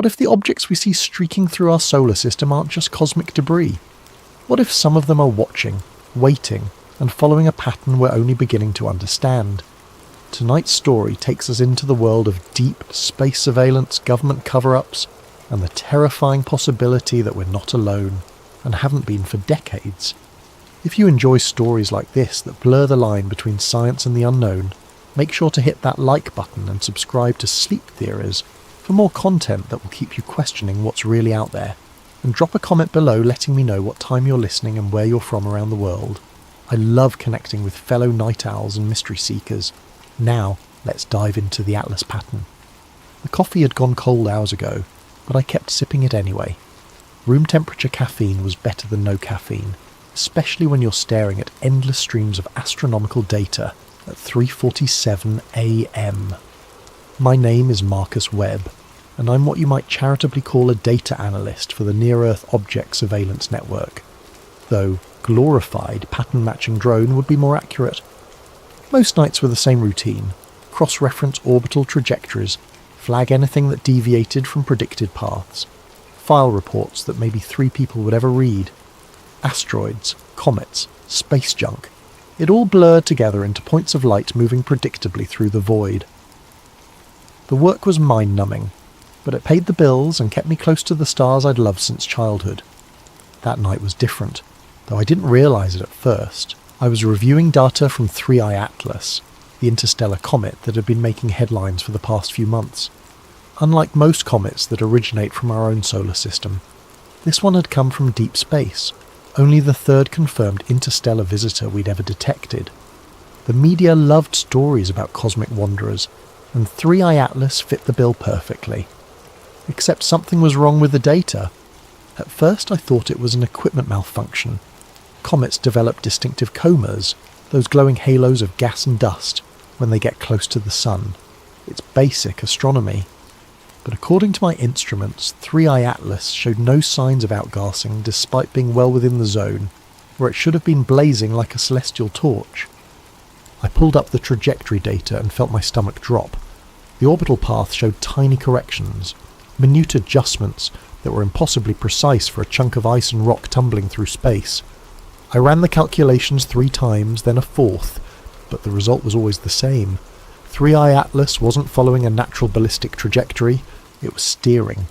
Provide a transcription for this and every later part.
What if the objects we see streaking through our solar system aren't just cosmic debris? What if some of them are watching, waiting, and following a pattern we're only beginning to understand? Tonight's story takes us into the world of deep space surveillance, government cover-ups, and the terrifying possibility that we're not alone, and haven't been for decades. If you enjoy stories like this that blur the line between science and the unknown, make sure to hit that like button and subscribe to Sleep Theories for more content that will keep you questioning what's really out there. And drop a comment below letting me know what time you're listening and where you're from around the world. I love connecting with fellow night owls and mystery seekers. Now, let's dive into the Atlas pattern. The coffee had gone cold hours ago, but I kept sipping it anyway. Room temperature caffeine was better than no caffeine, especially when you're staring at endless streams of astronomical data at 3:47 AM. My name is Marcus Webb, and I'm what you might charitably call a data analyst for the Near-Earth Object Surveillance Network, though glorified pattern-matching drone would be more accurate. Most nights were the same routine: cross-reference orbital trajectories, flag anything that deviated from predicted paths, file reports that maybe 3 people would ever read, asteroids, comets, space junk. It all blurred together into points of light moving predictably through the void. The work was mind-numbing, but it paid the bills and kept me close to the stars I'd loved since childhood. That night was different, though I didn't realise it at first. I was reviewing data from 3I Atlas, the interstellar comet that had been making headlines for the past few months. Unlike most comets that originate from our own solar system, this one had come from deep space, only the 3rd confirmed interstellar visitor we'd ever detected. The media loved stories about cosmic wanderers, and 3I Atlas fit the bill perfectly. Except something was wrong with the data. At first I thought it was an equipment malfunction. Comets develop distinctive comas, those glowing halos of gas and dust, when they get close to the sun. It's basic astronomy. But according to my instruments, 3I Atlas showed no signs of outgassing despite being well within the zone, where it should have been blazing like a celestial torch. I pulled up the trajectory data and felt my stomach drop. The orbital path showed tiny corrections, minute adjustments that were impossibly precise for a chunk of ice and rock tumbling through space. I ran the calculations 3 times, then a 4th, but the result was always the same. 3I Atlas wasn't following a natural ballistic trajectory, it was steering.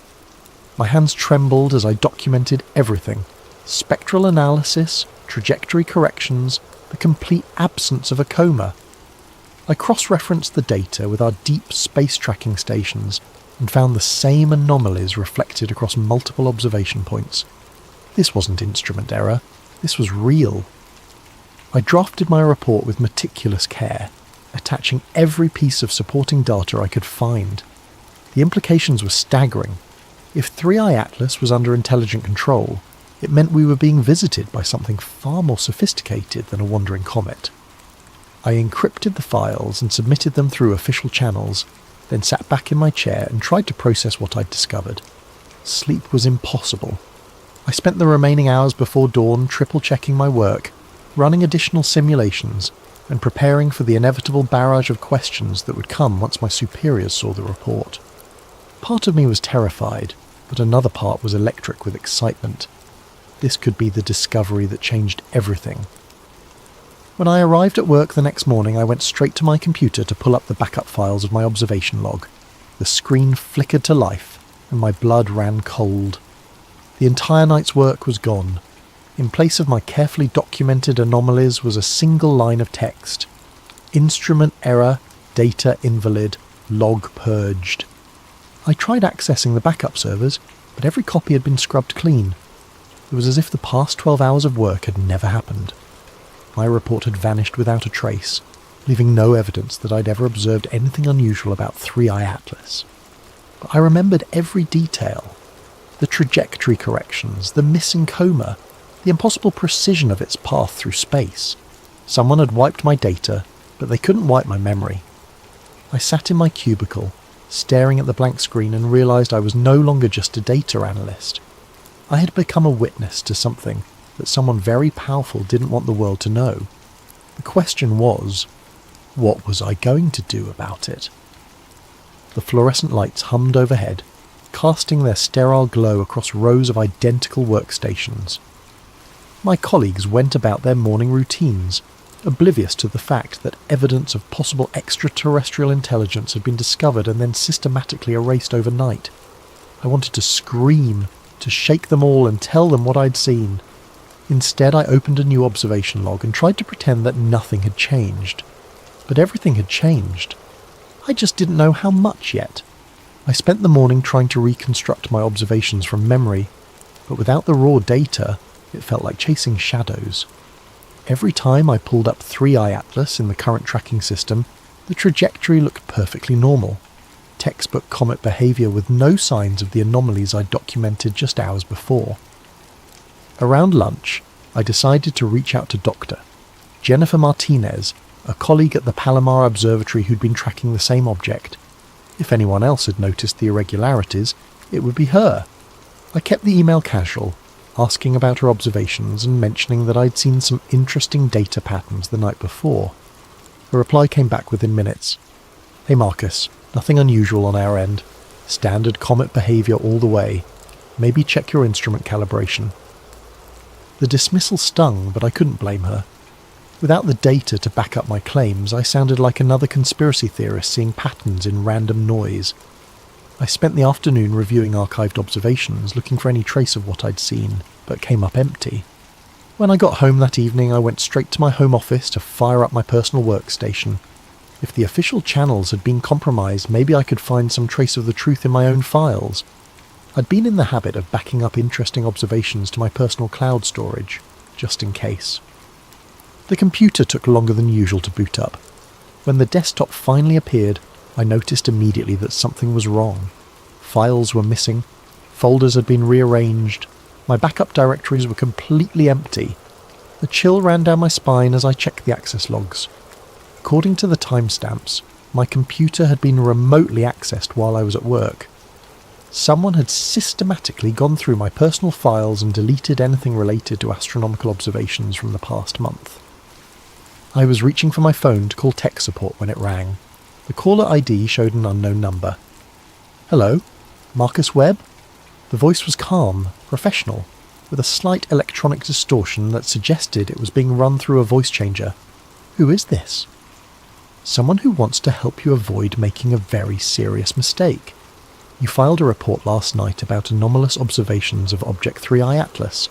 My hands trembled as I documented everything: spectral analysis, trajectory corrections, the complete absence of a coma. I cross-referenced the data with our deep space tracking stations and found the same anomalies reflected across multiple observation points. This wasn't instrument error, this was real. I drafted my report with meticulous care, attaching every piece of supporting data I could find. The implications were staggering. If 3I Atlas was under intelligent control, it meant we were being visited by something far more sophisticated than a wandering comet. I encrypted the files and submitted them through official channels, then sat back in my chair and tried to process what I'd discovered. Sleep was impossible. I spent the remaining hours before dawn triple-checking my work, running additional simulations, and preparing for the inevitable barrage of questions that would come once my superiors saw the report. Part of me was terrified, but another part was electric with excitement. This could be the discovery that changed everything. When I arrived at work the next morning, I went straight to my computer to pull up the backup files of my observation log. The screen flickered to life, and my blood ran cold. The entire night's work was gone. In place of my carefully documented anomalies was a single line of text: instrument error, data invalid, log purged. I tried accessing the backup servers, but every copy had been scrubbed clean. It was as if the past 12 hours of work had never happened. My report had vanished without a trace, leaving no evidence that I'd ever observed anything unusual about 3I Atlas. But I remembered every detail: the trajectory corrections, the missing coma, the impossible precision of its path through space. Someone had wiped my data, but they couldn't wipe my memory. I sat in my cubicle, staring at the blank screen, and realised I was no longer just a data analyst. I had become a witness to something that someone very powerful didn't want the world to know. The question was, what was I going to do about it? The fluorescent lights hummed overhead, casting their sterile glow across rows of identical workstations. My colleagues went about their morning routines, oblivious to the fact that evidence of possible extraterrestrial intelligence had been discovered and then systematically erased overnight. I wanted to scream, to shake them all and tell them what I'd seen. Instead, I opened a new observation log and tried to pretend that nothing had changed. But everything had changed. I just didn't know how much yet. I spent the morning trying to reconstruct my observations from memory, but without the raw data, it felt like chasing shadows. Every time I pulled up 3i Atlas in the current tracking system, the trajectory looked perfectly normal. Textbook comet behaviour with no signs of the anomalies I'd documented just hours before. Around lunch, I decided to reach out to Dr. Jennifer Martinez, a colleague at the Palomar Observatory who'd been tracking the same object. If anyone else had noticed the irregularities, it would be her. I kept the email casual, asking about her observations and mentioning that I'd seen some interesting data patterns the night before. A reply came back within minutes. "Hey Marcus, nothing unusual on our end. Standard comet behaviour all the way. Maybe check your instrument calibration." The dismissal stung, but I couldn't blame her. Without the data to back up my claims, I sounded like another conspiracy theorist seeing patterns in random noise. I spent the afternoon reviewing archived observations, looking for any trace of what I'd seen, but came up empty. When I got home that evening, I went straight to my home office to fire up my personal workstation. If the official channels had been compromised, maybe I could find some trace of the truth in my own files. I'd been in the habit of backing up interesting observations to my personal cloud storage, just in case. The computer took longer than usual to boot up. When the desktop finally appeared, I noticed immediately that something was wrong. Files were missing, folders had been rearranged, my backup directories were completely empty. A chill ran down my spine as I checked the access logs. According to the timestamps, my computer had been remotely accessed while I was at work. Someone had systematically gone through my personal files and deleted anything related to astronomical observations from the past month. I was reaching for my phone to call tech support when it rang. The caller ID showed an unknown number. "Hello? Marcus Webb?" The voice was calm, professional, with a slight electronic distortion that suggested it was being run through a voice changer. "Who is this?" "Someone who wants to help you avoid making a very serious mistake. You filed a report last night about anomalous observations of Object 3i Atlas.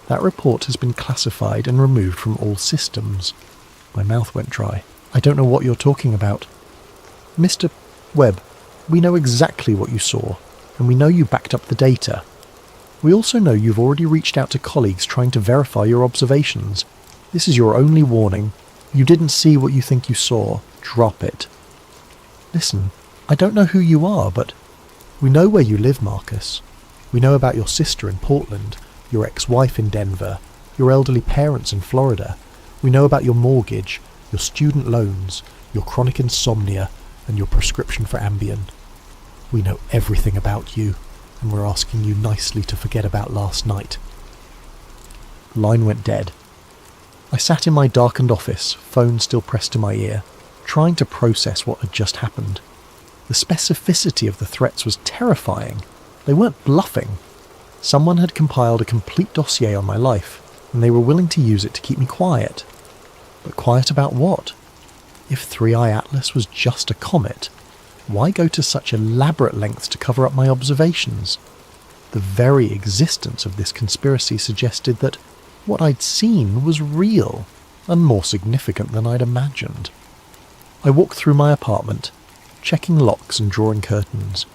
That report has been classified and removed from all systems." My mouth went dry. "I don't know what you're talking about." "Mr. Webb, we know exactly what you saw, and we know you backed up the data. We also know you've already reached out to colleagues trying to verify your observations. This is your only warning. You didn't see what you think you saw. Drop it." "Listen, I don't know who you are, but we know where you live, Marcus. We know about your sister in Portland, your ex-wife in Denver, your elderly parents in Florida. We know about your mortgage, your student loans, your chronic insomnia, and your prescription for Ambien. We know everything about you, and we're asking you nicely to forget about last night." The line went dead. I sat in my darkened office, phone still pressed to my ear, trying to process what had just happened. The specificity of the threats was terrifying. They weren't bluffing. Someone had compiled a complete dossier on my life, and they were willing to use it to keep me quiet. But quiet about what? If 3i Atlas was just a comet, why go to such elaborate lengths to cover up my observations? The very existence of this conspiracy suggested that what I'd seen was real, and more significant than I'd imagined. I walked through my apartment, checking locks and drawing curtains.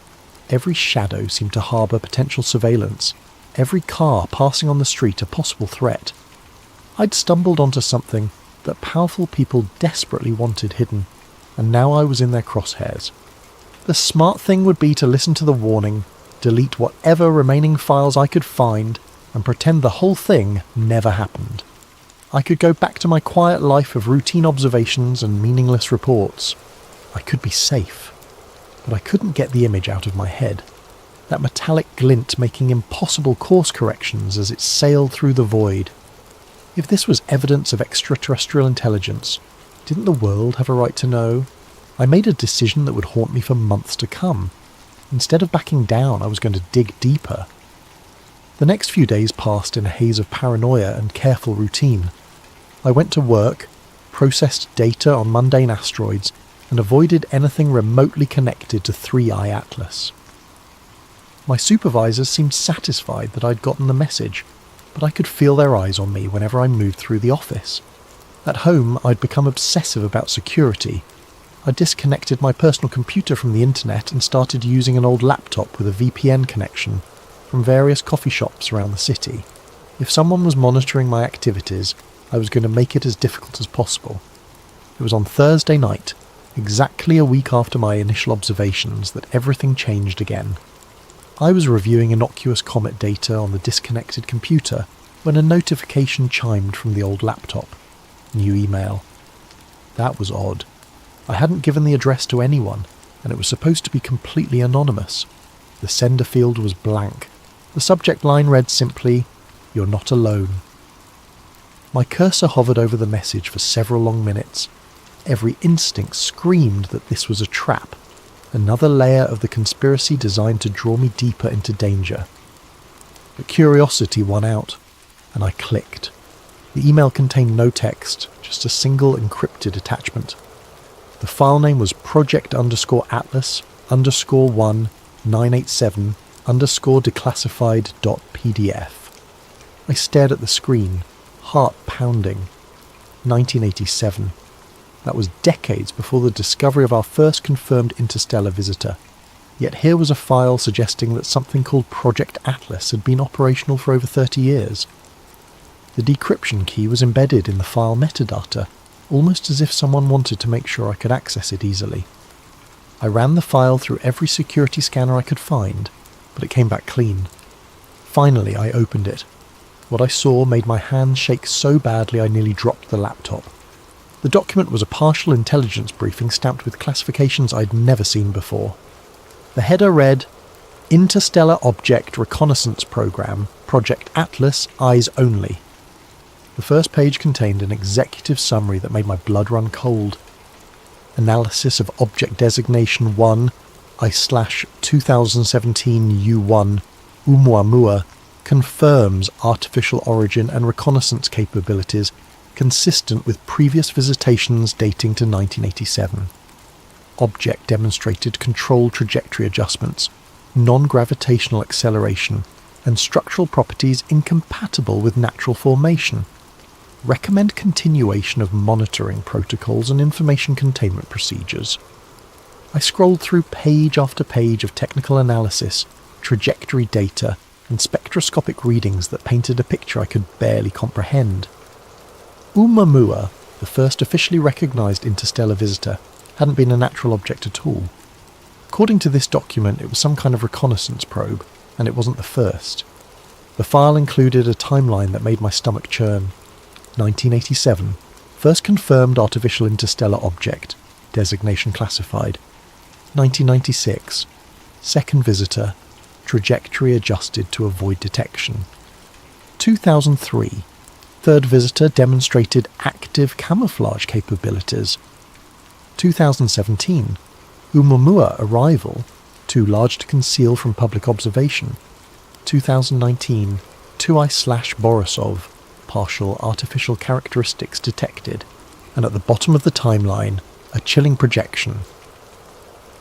Every shadow seemed to harbour potential surveillance, every car passing on the street a possible threat. I'd stumbled onto something that powerful people desperately wanted hidden, and now I was in their crosshairs. The smart thing would be to listen to the warning, delete whatever remaining files I could find, and pretend the whole thing never happened. I could go back to my quiet life of routine observations and meaningless reports. I could be safe, but I couldn't get the image out of my head. That metallic glint making impossible course corrections as it sailed through the void. If this was evidence of extraterrestrial intelligence, didn't the world have a right to know? I made a decision that would haunt me for months to come. Instead of backing down, I was going to dig deeper. The next few days passed in a haze of paranoia and careful routine. I went to work, processed data on mundane asteroids, and avoided anything remotely connected to 3i Atlas. My supervisors seemed satisfied that I'd gotten the message, but I could feel their eyes on me whenever I moved through the office. At home, I'd become obsessive about security. I disconnected my personal computer from the internet and started using an old laptop with a VPN connection from various coffee shops around the city. If someone was monitoring my activities, I was going to make it as difficult as possible. It was on Thursday night, exactly a week after my initial observations, that everything changed again. I was reviewing innocuous comet data on the disconnected computer when a notification chimed from the old laptop. New email. That was odd. I hadn't given the address to anyone, and it was supposed to be completely anonymous. The sender field was blank. The subject line read simply, "You're not alone." My cursor hovered over the message for several long minutes. Every instinct screamed that this was a trap, another layer of the conspiracy designed to draw me deeper into danger. But curiosity won out, and I clicked. The email contained no text, just a single encrypted attachment. The file name was project_atlas_1987_declassified.pdf. I stared at the screen, heart pounding. 1987. That was decades before the discovery of our first confirmed interstellar visitor. Yet here was a file suggesting that something called Project Atlas had been operational for over 30 years. The decryption key was embedded in the file metadata, almost as if someone wanted to make sure I could access it easily. I ran the file through every security scanner I could find, but it came back clean. Finally, I opened it. What I saw made my hands shake so badly I nearly dropped the laptop. The document was a partial intelligence briefing stamped with classifications I'd never seen before. The header read, "Interstellar Object Reconnaissance Program, Project Atlas, Eyes Only." The first page contained an executive summary that made my blood run cold. Analysis of Object Designation 1/2017 U1 Oumuamua confirms artificial origin and reconnaissance capabilities consistent with previous visitations dating to 1987. Object demonstrated control trajectory adjustments, non-gravitational acceleration, and structural properties incompatible with natural formation. Recommend continuation of monitoring protocols and information containment procedures. I scrolled through page after page of technical analysis, trajectory data, and spectroscopic readings that painted a picture I could barely comprehend. Oumuamua, the first officially recognised interstellar visitor, hadn't been a natural object at all. According to this document, it was some kind of reconnaissance probe, and it wasn't the first. The file included a timeline that made my stomach churn. 1987, first confirmed artificial interstellar object, designation classified. 1996, second visitor, trajectory adjusted to avoid detection. 2003, third visitor demonstrated active camouflage capabilities. 2017, Oumuamua arrival, too large to conceal from public observation. 2019, 2I/Borisov, partial artificial characteristics detected, and at the bottom of the timeline, a chilling projection.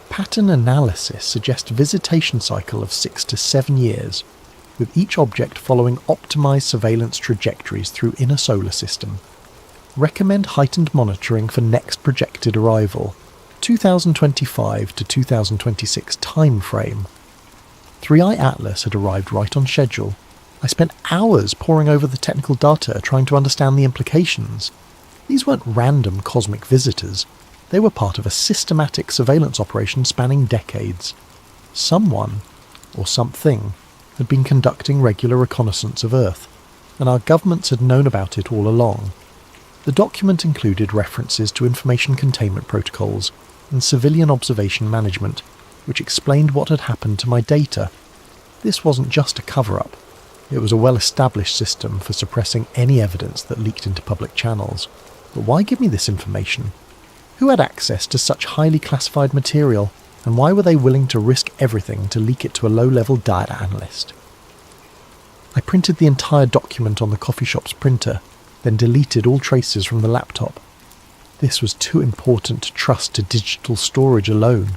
Pattern analysis suggests visitation cycle of 6 to 7 years, with each object following optimized surveillance trajectories through inner solar system. Recommend heightened monitoring for next projected arrival, 2025 to 2026 time frame. 3i Atlas had arrived right on schedule. I spent hours poring over the technical data trying to understand the implications. These weren't random cosmic visitors. They were part of a systematic surveillance operation spanning decades. Someone, or something, had been conducting regular reconnaissance of Earth, and our governments had known about it all along. The document included references to information containment protocols and civilian observation management, which explained what had happened to my data. This wasn't just a cover-up. It was a well-established system for suppressing any evidence that leaked into public channels. But why give me this information? Who had access to such highly classified material? And why were they willing to risk everything to leak it to a low-level data analyst? I printed the entire document on the coffee shop's printer, then deleted all traces from the laptop. This was too important to trust to digital storage alone.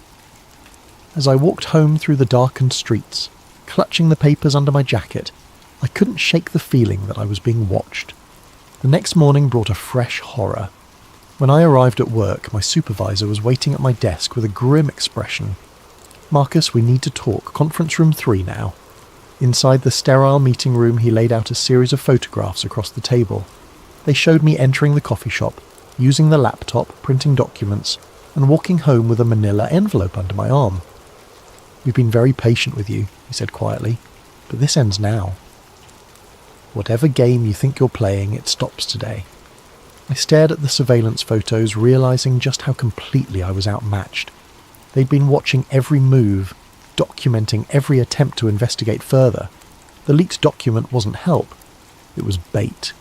As I walked home through the darkened streets, clutching the papers under my jacket, I couldn't shake the feeling that I was being watched. The next morning brought a fresh horror. When I arrived at work, my supervisor was waiting at my desk with a grim expression. "Marcus, we need to talk. Conference room 3 now." Inside the sterile meeting room, he laid out a series of photographs across the table. They showed me entering the coffee shop, using the laptop, printing documents, and walking home with a manila envelope under my arm. "We've been very patient with you," he said quietly, "but this ends now. Whatever game you think you're playing, it stops today." I stared at the surveillance photos, realizing just how completely I was outmatched. They'd been watching every move, documenting every attempt to investigate further. The leaked document wasn't help. It was bait,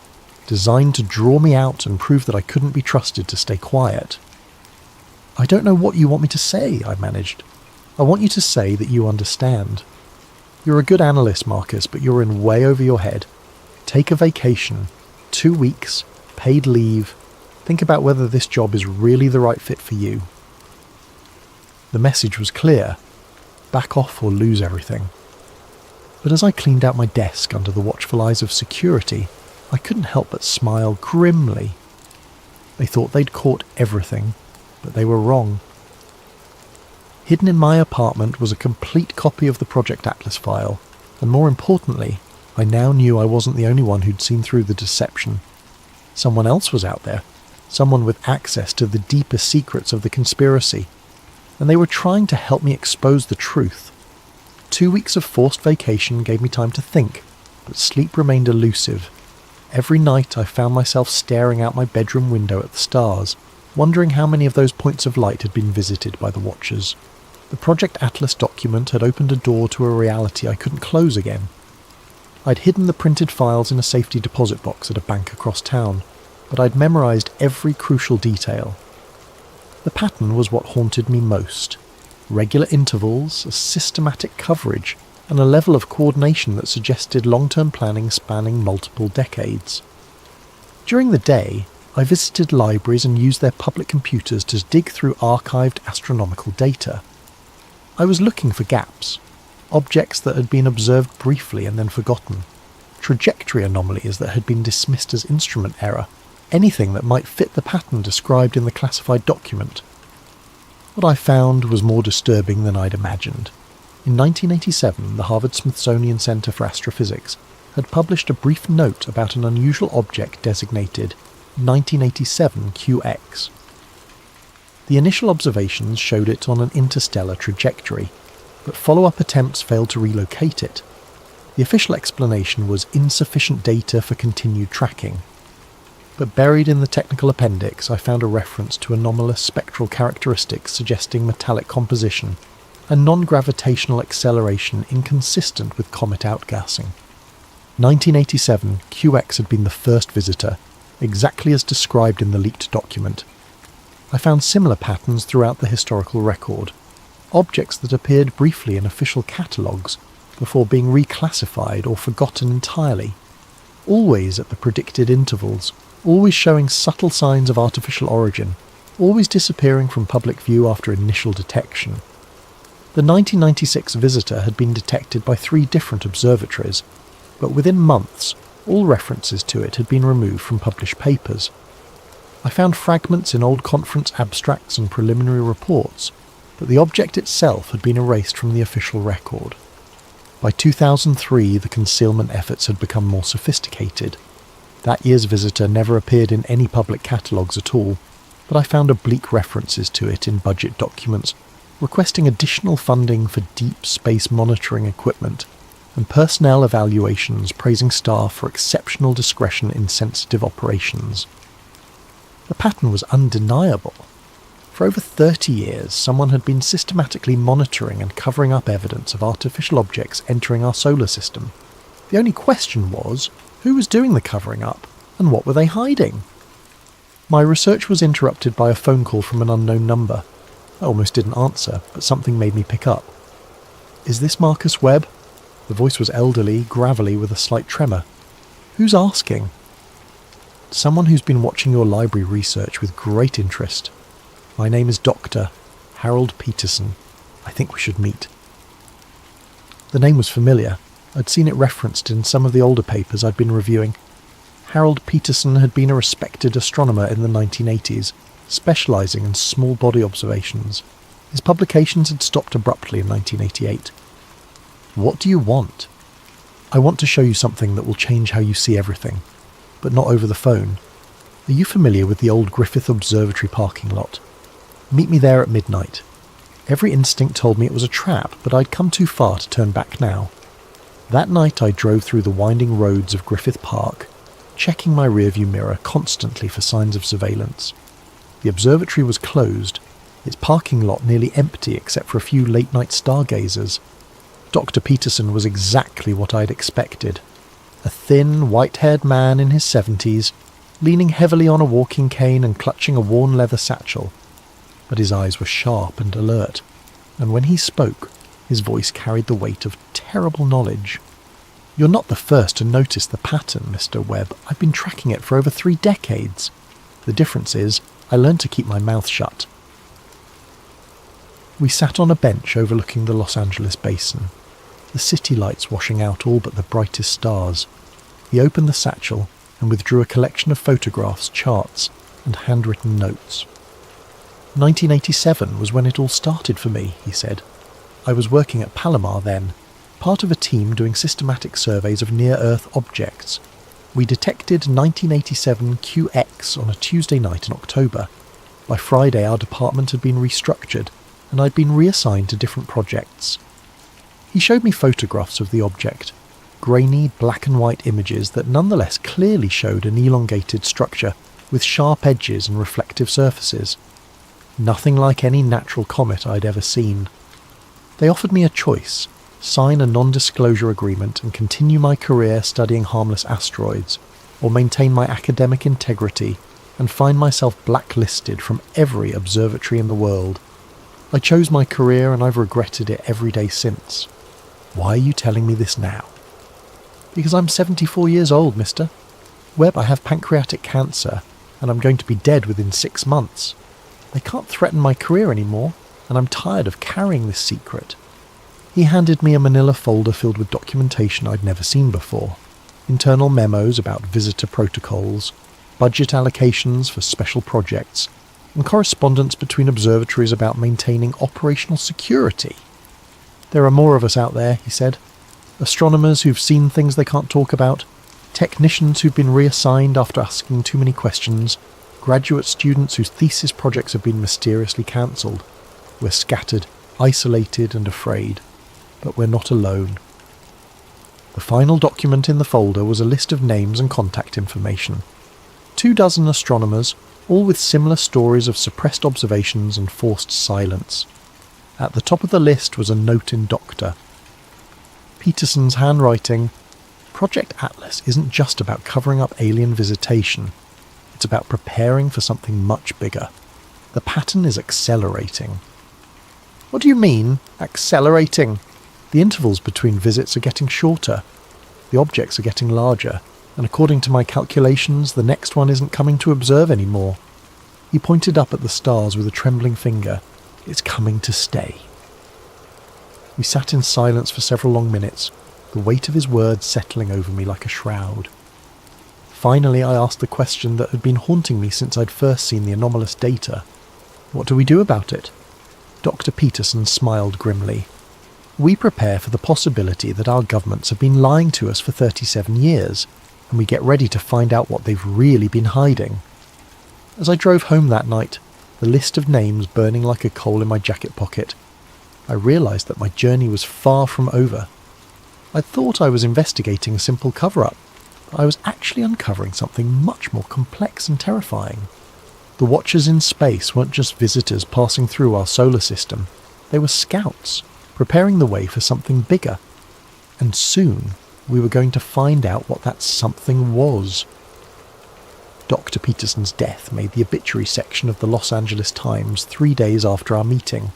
designed to draw me out and prove that I couldn't be trusted to stay quiet. "I don't know what you want me to say," I managed. "I want you to say that you understand. You're a good analyst, Marcus, but you're in way over your head. Take a vacation, 2 weeks, paid leave. Think about whether this job is really the right fit for you." The message was clear. Back off or lose everything. But as I cleaned out my desk under the watchful eyes of security, I couldn't help but smile grimly. They thought they'd caught everything, but they were wrong. Hidden in my apartment was a complete copy of the Project Atlas file, and more importantly, I now knew I wasn't the only one who'd seen through the deception. Someone else was out there, someone with access to the deeper secrets of the conspiracy, and they were trying to help me expose the truth. 2 weeks of forced vacation gave me time to think, but sleep remained elusive. Every night I found myself staring out my bedroom window at the stars, wondering how many of those points of light had been visited by the watchers. The Project Atlas document had opened a door to a reality I couldn't close again. I'd hidden the printed files in a safety deposit box at a bank across town, but I'd memorized every crucial detail. The pattern was what haunted me most. Regular intervals, a systematic coverage, and a level of coordination that suggested long-term planning spanning multiple decades. During the day, I visited libraries and used their public computers to dig through archived astronomical data. I was looking for gaps, objects that had been observed briefly and then forgotten, trajectory anomalies that had been dismissed as instrument error, anything that might fit the pattern described in the classified document. What I found was more disturbing than I'd imagined. In 1987, the Harvard-Smithsonian Center for Astrophysics had published a brief note about an unusual object designated 1987 QX. The initial observations showed it on an interstellar trajectory, but follow-up attempts failed to relocate it. The official explanation was insufficient data for continued tracking. But buried in the technical appendix, I found a reference to anomalous spectral characteristics suggesting metallic composition and non-gravitational acceleration inconsistent with comet outgassing. 1987, QX had been the first visitor, exactly as described in the leaked document. I found similar patterns throughout the historical record, objects that appeared briefly in official catalogues before being reclassified or forgotten entirely, always at the predicted intervals, always showing subtle signs of artificial origin, always disappearing from public view after initial detection. The 1996 visitor had been detected by 3 different observatories, but within months, all references to it had been removed from published papers. I found fragments in old conference abstracts and preliminary reports, but the object itself had been erased from the official record. By 2003, the concealment efforts had become more sophisticated. That year's visitor never appeared in any public catalogues at all, but I found oblique references to it in budget documents, requesting additional funding for deep space monitoring equipment, and personnel evaluations praising staff for exceptional discretion in sensitive operations. The pattern was undeniable. For over 30 years, someone had been systematically monitoring and covering up evidence of artificial objects entering our solar system. The only question was, who was doing the covering up, and what were they hiding? My research was interrupted by a phone call from an unknown number. I almost didn't answer, but something made me pick up. "Is this Marcus Webb?" The voice was elderly, gravelly, with a slight tremor. "Who's asking?" "Someone who's been watching your library research with great interest. My name is Dr. Harold Peterson. I think we should meet." The name was familiar. I'd seen it referenced in some of the older papers I'd been reviewing. Harold Peterson had been a respected astronomer in the 1980s, specialising in small body observations. His publications had stopped abruptly in 1988. "What do you want?" "I want to show you something that will change how you see everything, but not over the phone. Are you familiar with the old Griffith Observatory parking lot? Meet me there at midnight." Every instinct told me it was a trap, but I'd come too far to turn back now. That night I drove through the winding roads of Griffith Park, checking my rearview mirror constantly for signs of surveillance. The observatory was closed, its parking lot nearly empty except for a few late-night stargazers. Dr. Peterson was exactly what I'd expected. A thin, white-haired man in his 70s, leaning heavily on a walking cane and clutching a worn leather satchel. But his eyes were sharp and alert, and when he spoke, his voice carried the weight of terrible knowledge. "You're not the first to notice the pattern, Mr. Webb. I've been tracking it for over 3 decades. The difference is, I learned to keep my mouth shut." We sat on a bench overlooking the Los Angeles basin, the city lights washing out all but the brightest stars. He opened the satchel and withdrew a collection of photographs, charts, and handwritten notes. 1987 was when it all started for me, he said. I was working at Palomar then, part of a team doing systematic surveys of near-Earth objects. We detected 1987 QX on a Tuesday night in October. By Friday our department had been restructured, and I'd been reassigned to different projects. He showed me photographs of the object, grainy black and white images that nonetheless clearly showed an elongated structure with sharp edges and reflective surfaces. Nothing like any natural comet I'd ever seen. They offered me a choice: sign a non-disclosure agreement and continue my career studying harmless asteroids, or maintain my academic integrity and find myself blacklisted from every observatory in the world. I chose my career and I've regretted it every day since. Why are you telling me this now? Because I'm 74 years old, mister. Webb, I have pancreatic cancer, and I'm going to be dead within 6 months. They can't threaten my career anymore, and I'm tired of carrying this secret. He handed me a manila folder filled with documentation I'd never seen before. Internal memos about visitor protocols, budget allocations for special projects, and correspondence between observatories about maintaining operational security. There are more of us out there, he said. Astronomers who've seen things they can't talk about, technicians who've been reassigned after asking too many questions, graduate students whose thesis projects have been mysteriously cancelled. We're scattered, isolated and afraid, but we're not alone. The final document in the folder was a list of names and contact information. 24 astronomers, all with similar stories of suppressed observations and forced silence. At the top of the list was a note in Doctor. Peterson's handwriting. Project Atlas isn't just about covering up alien visitation. It's about preparing for something much bigger. The pattern is accelerating. What do you mean, accelerating? The intervals between visits are getting shorter. The objects are getting larger, and according to my calculations, the next one isn't coming to observe anymore. He pointed up at the stars with a trembling finger. It's coming to stay. We sat in silence for several long minutes, the weight of his words settling over me like a shroud. Finally, I asked the question that had been haunting me since I'd first seen the anomalous data. What do we do about it? Dr. Peterson smiled grimly. We prepare for the possibility that our governments have been lying to us for 37 years, and we get ready to find out what they've really been hiding. As I drove home that night, the list of names burning like a coal in my jacket pocket, I realised that my journey was far from over. I thought I was investigating a simple cover-up, but I was actually uncovering something much more complex and terrifying. The watchers in space weren't just visitors passing through our solar system. They were scouts, preparing the way for something bigger. And soon, we were going to find out what that something was. Dr. Peterson's death made the obituary section of the Los Angeles Times 3 days after our meeting.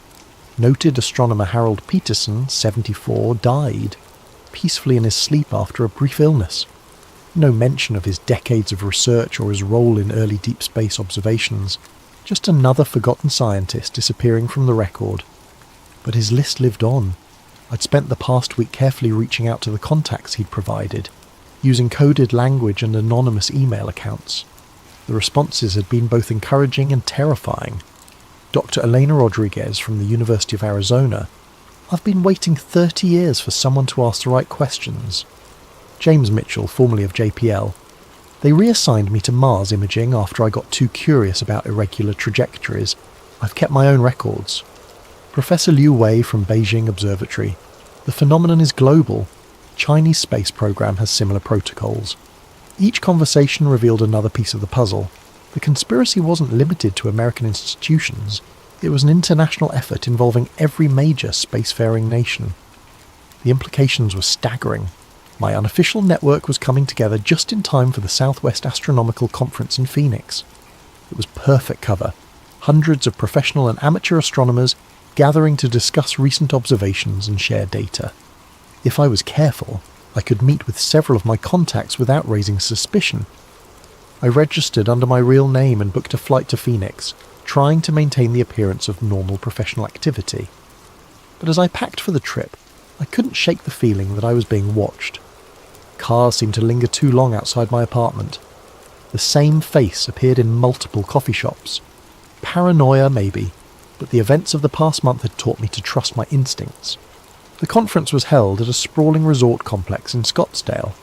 Noted astronomer Harold Peterson, 74, died, peacefully in his sleep after a brief illness. No mention of his decades of research or his role in early deep space observations. Just another forgotten scientist disappearing from the record. But his list lived on. I'd spent the past week carefully reaching out to the contacts he'd provided, using coded language and anonymous email accounts. The responses had been both encouraging and terrifying. Dr. Elena Rodriguez from the University of Arizona. I've been waiting 30 years for someone to ask the right questions. James Mitchell, formerly of JPL. They reassigned me to Mars imaging after I got too curious about irregular trajectories. I've kept my own records. Professor Liu Wei from Beijing Observatory. The phenomenon is global. Chinese space program has similar protocols. Each conversation revealed another piece of the puzzle. The conspiracy wasn't limited to American institutions. It was an international effort involving every major spacefaring nation. The implications were staggering. My unofficial network was coming together just in time for the Southwest Astronomical Conference in Phoenix. It was perfect cover. Hundreds of professional and amateur astronomers gathering to discuss recent observations and share data. If I was careful, I could meet with several of my contacts without raising suspicion. I registered under my real name and booked a flight to Phoenix, trying to maintain the appearance of normal professional activity. But as I packed for the trip, I couldn't shake the feeling that I was being watched. Cars seemed to linger too long outside my apartment. The same face appeared in multiple coffee shops. Paranoia, maybe, but the events of the past month had taught me to trust my instincts. The conference was held at a sprawling resort complex in Scottsdale,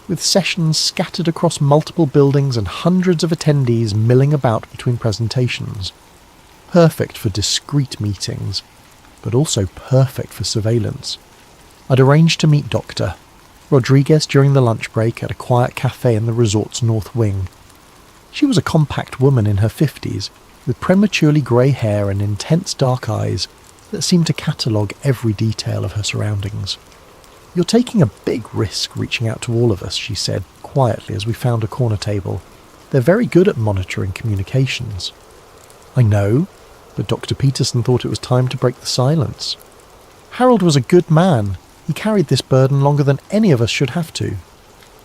with sessions scattered across multiple buildings and hundreds of attendees milling about between presentations. Perfect for discreet meetings, but also perfect for surveillance. I'd arranged to meet Dr. Rodriguez during the lunch break at a quiet cafe in the resort's north wing. She was a compact woman in her 50s, with prematurely grey hair and intense dark eyes that seemed to catalogue every detail of her surroundings. "You're taking a big risk reaching out to all of us," she said quietly as we found a corner table. "They're very good at monitoring communications." "I know," but Dr. Peterson thought it was time to break the silence. "Harold was a good man. He carried this burden longer than any of us should have to."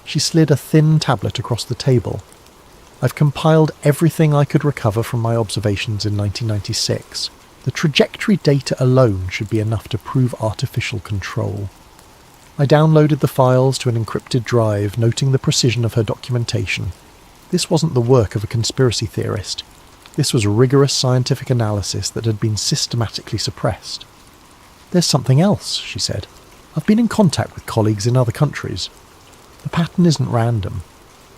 She slid a thin tablet across the table. "I've compiled everything I could recover from my observations in 1996. The trajectory data alone should be enough to prove artificial control." I downloaded the files to an encrypted drive, noting the precision of her documentation. This wasn't the work of a conspiracy theorist. This was rigorous scientific analysis that had been systematically suppressed. "There's something else," she said. "I've been in contact with colleagues in other countries. The pattern isn't random.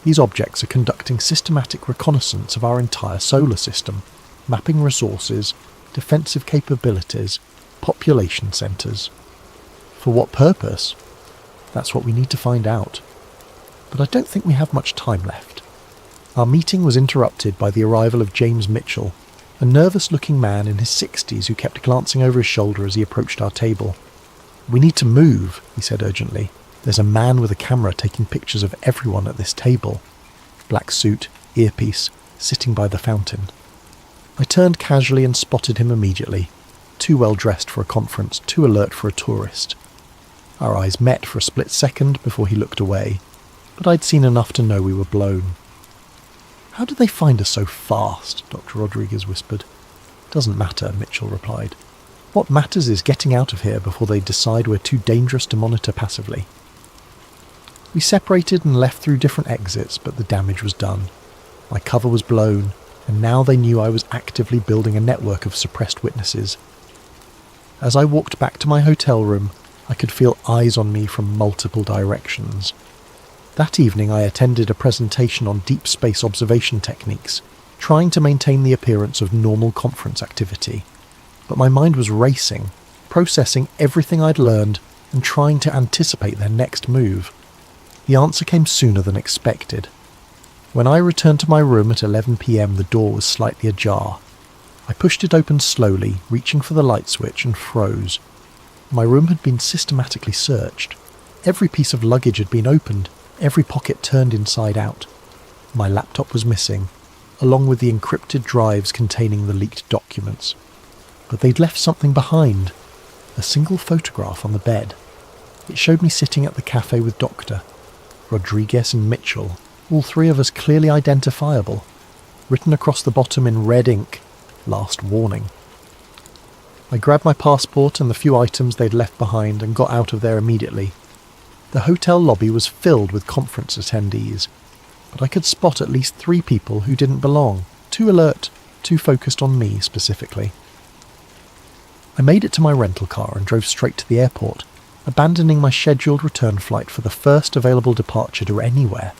These objects are conducting systematic reconnaissance of our entire solar system, mapping resources, defensive capabilities, population centres. For what purpose? That's what we need to find out. But I don't think we have much time left." Our meeting was interrupted by the arrival of James Mitchell, a nervous-looking man in his 60s who kept glancing over his shoulder as he approached our table. "We need to move," he said urgently. "There's a man with a camera taking pictures of everyone at this table." Black suit, earpiece, sitting by the fountain. I turned casually and spotted him immediately. Too well dressed for a conference, too alert for a tourist. Our eyes met for a split second before he looked away, but I'd seen enough to know we were blown. "How did they find us so fast?" Dr. Rodriguez whispered. "Doesn't matter," Mitchell replied. "What matters is getting out of here before they decide we're too dangerous to monitor passively." We separated and left through different exits, but the damage was done. My cover was blown, and now they knew I was actively building a network of suppressed witnesses. As I walked back to my hotel room, I could feel eyes on me from multiple directions. That evening I attended a presentation on deep space observation techniques, trying to maintain the appearance of normal conference activity. But my mind was racing, processing everything I'd learned and trying to anticipate their next move. The answer came sooner than expected. When I returned to my room at 11 p.m, the door was slightly ajar. I pushed it open slowly, reaching for the light switch, and froze. My room had been systematically searched. Every piece of luggage had been opened, every pocket turned inside out. My laptop was missing, along with the encrypted drives containing the leaked documents. But they'd left something behind, a single photograph on the bed. It showed me sitting at the cafe with Doctor, Rodriguez and Mitchell, all three of us clearly identifiable, written across the bottom in red ink, "Last warning." I grabbed my passport and the few items they'd left behind and got out of there immediately. The hotel lobby was filled with conference attendees, but I could spot at least 3 people who didn't belong, too alert, too focused on me specifically. I made it to my rental car and drove straight to the airport, abandoning my scheduled return flight for the first available departure to anywhere.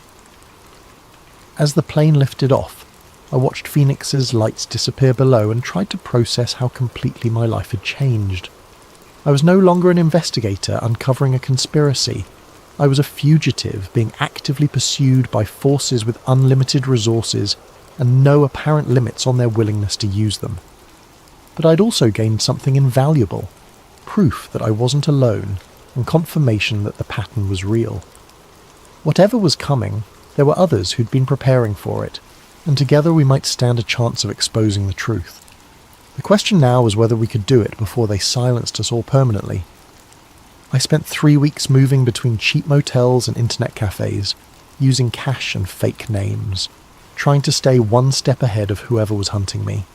As the plane lifted off, I watched Phoenix's lights disappear below and tried to process how completely my life had changed. I was no longer an investigator uncovering a conspiracy. I was a fugitive being actively pursued by forces with unlimited resources and no apparent limits on their willingness to use them. But I'd also gained something invaluable, proof that I wasn't alone and confirmation that the pattern was real. Whatever was coming, there were others who'd been preparing for it, and together we might stand a chance of exposing the truth. The question now was whether we could do it before they silenced us all permanently. I spent 3 weeks moving between cheap motels and internet cafes, using cash and fake names, trying to stay one step ahead of whoever was hunting me.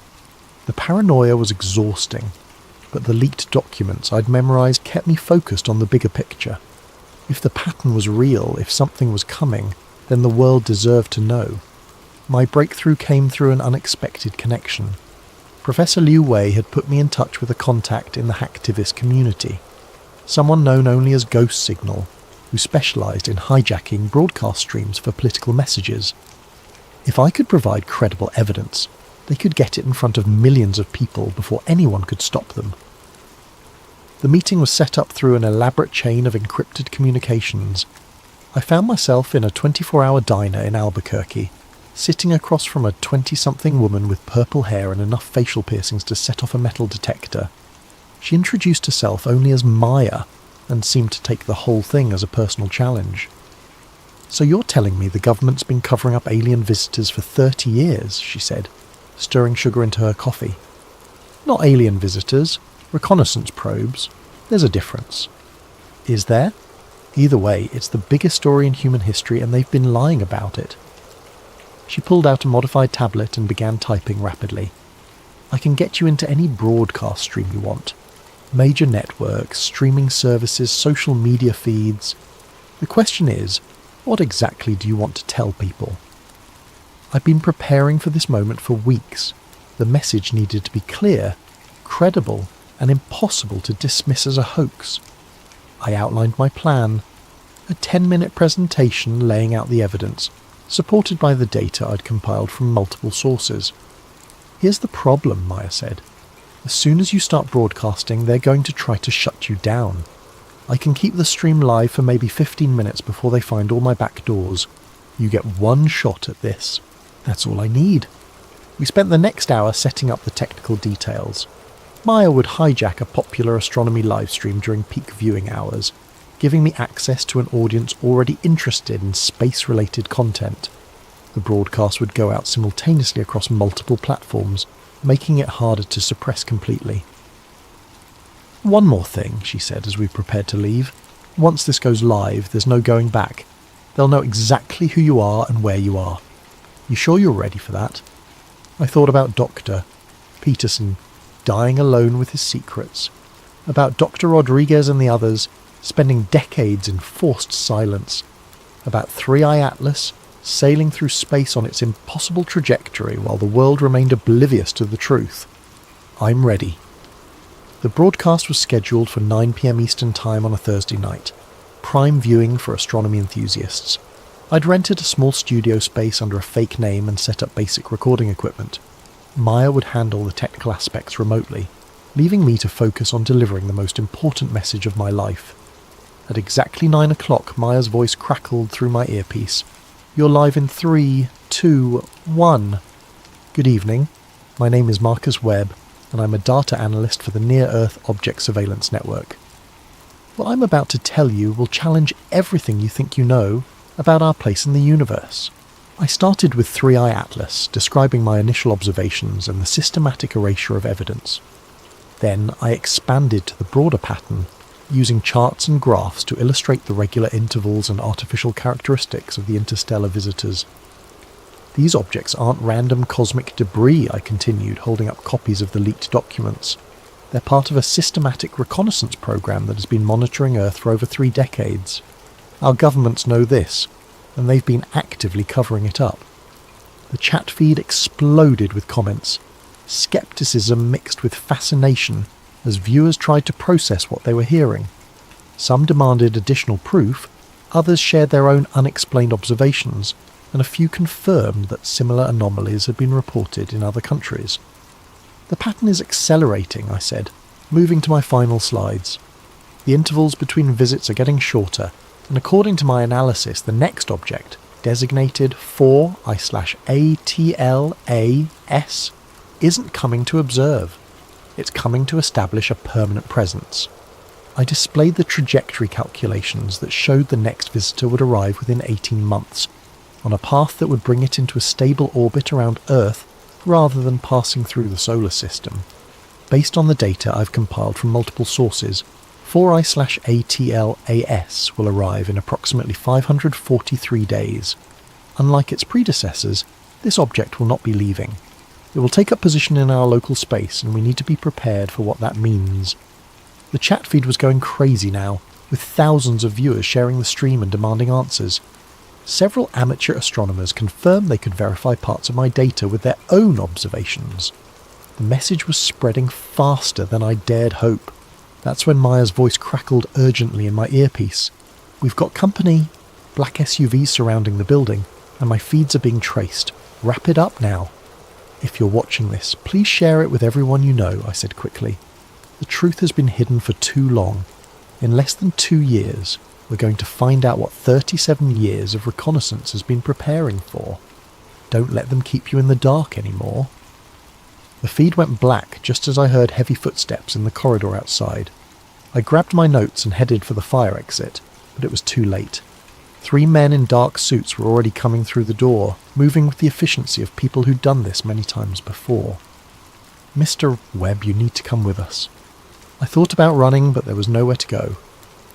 The paranoia was exhausting, but the leaked documents I'd memorized kept me focused on the bigger picture. If the pattern was real, if something was coming, then the world deserved to know. My breakthrough came through an unexpected connection. Professor Liu Wei had put me in touch with a contact in the hacktivist community, someone known only as Ghost Signal, who specialized in hijacking broadcast streams for political messages. If I could provide credible evidence, they could get it in front of millions of people before anyone could stop them. The meeting was set up through an elaborate chain of encrypted communications. I found myself in a 24-hour diner in Albuquerque, sitting across from a 20-something woman with purple hair and enough facial piercings to set off a metal detector. She introduced herself only as Maya, and seemed to take the whole thing as a personal challenge. "So you're telling me the government's been covering up alien visitors for 30 years, she said, stirring sugar into her coffee. "Not alien visitors, reconnaissance probes. There's a difference." "Is there?" "Either way, it's the biggest story in human history and they've been lying about it." She pulled out a modified tablet and began typing rapidly. "I can get you into any broadcast stream you want. Major networks, streaming services, social media feeds. The question is, what exactly do you want to tell people?" I'd been preparing for this moment for weeks. The message needed to be clear, credible, and impossible to dismiss as a hoax. I outlined my plan, a 10-minute presentation laying out the evidence, supported by the data I'd compiled from multiple sources. "Here's the problem," Maya said. "As soon as you start broadcasting, they're going to try to shut you down. I can keep the stream live for maybe 15 minutes before they find all my back doors. You get one shot at this. That's all I need." We spent the next hour setting up the technical details. Maya would hijack a popular astronomy livestream during peak viewing hours, giving me access to an audience already interested in space-related content. The broadcast would go out simultaneously across multiple platforms, making it harder to suppress completely. "One more thing," she said as we prepared to leave. "Once this goes live, there's no going back. They'll know exactly who you are and where you are. You sure you're ready for that?" I thought about Dr. Peterson dying alone with his secrets, about Dr. Rodriguez and the others spending decades in forced silence, about 3i Atlas sailing through space on its impossible trajectory while the world remained oblivious to the truth. I'm ready. The broadcast was scheduled for 9 p.m. Eastern Time on a Thursday night, prime viewing for astronomy enthusiasts. I'd rented a small studio space under a fake name and set up basic recording equipment. Maya would handle the technical aspects remotely, leaving me to focus on delivering the most important message of my life. At exactly 9 o'clock, Maya's voice crackled through my earpiece. "You're live in 3, 2, 1. Good evening. My name is Marcus Webb, and I'm a data analyst for the Near-Earth Object Surveillance Network. What I'm about to tell you will challenge everything you think you know about our place in the universe. I started with 3-Eye Atlas, describing my initial observations and the systematic erasure of evidence. Then I expanded to the broader pattern, using charts and graphs to illustrate the regular intervals and artificial characteristics of the interstellar visitors. These objects aren't random cosmic debris, I continued, holding up copies of the leaked documents. They're part of a systematic reconnaissance program that has been monitoring Earth for over 3 decades. Our governments know this, and they've been actively covering it up. The chat feed exploded with comments, skepticism mixed with fascination as viewers tried to process what they were hearing. Some demanded additional proof, others shared their own unexplained observations, and a few confirmed that similar anomalies had been reported in other countries. The pattern is accelerating, I said, moving to my final slides. The intervals between visits are getting shorter, and according to my analysis, the next object, designated 4I/ATLAS, isn't coming to observe. It's coming to establish a permanent presence. I displayed the trajectory calculations that showed the next visitor would arrive within 18 months, on a path that would bring it into a stable orbit around Earth rather than passing through the solar system. Based on the data I've compiled from multiple sources, 4I/ATLAS will arrive in approximately 543 days. Unlike its predecessors, this object will not be leaving. It will take up position in our local space, and we need to be prepared for what that means. The chat feed was going crazy now, with thousands of viewers sharing the stream and demanding answers. Several amateur astronomers confirmed they could verify parts of my data with their own observations. The message was spreading faster than I dared hope. That's when Maya's voice crackled urgently in my earpiece. "We've got company." Black SUVs surrounding the building, and my feeds are being traced. "Wrap it up now." "If you're watching this, please share it with everyone you know," I said quickly. "The truth has been hidden for too long. In less than 2 years, we're going to find out what 37 years of reconnaissance has been preparing for. Don't let them keep you in the dark anymore." The feed went black just as I heard heavy footsteps in the corridor outside. I grabbed my notes and headed for the fire exit, but it was too late. 3 men in dark suits were already coming through the door, moving with the efficiency of people who'd done this many times before. "Mr. Webb, you need to come with us." I thought about running, but there was nowhere to go.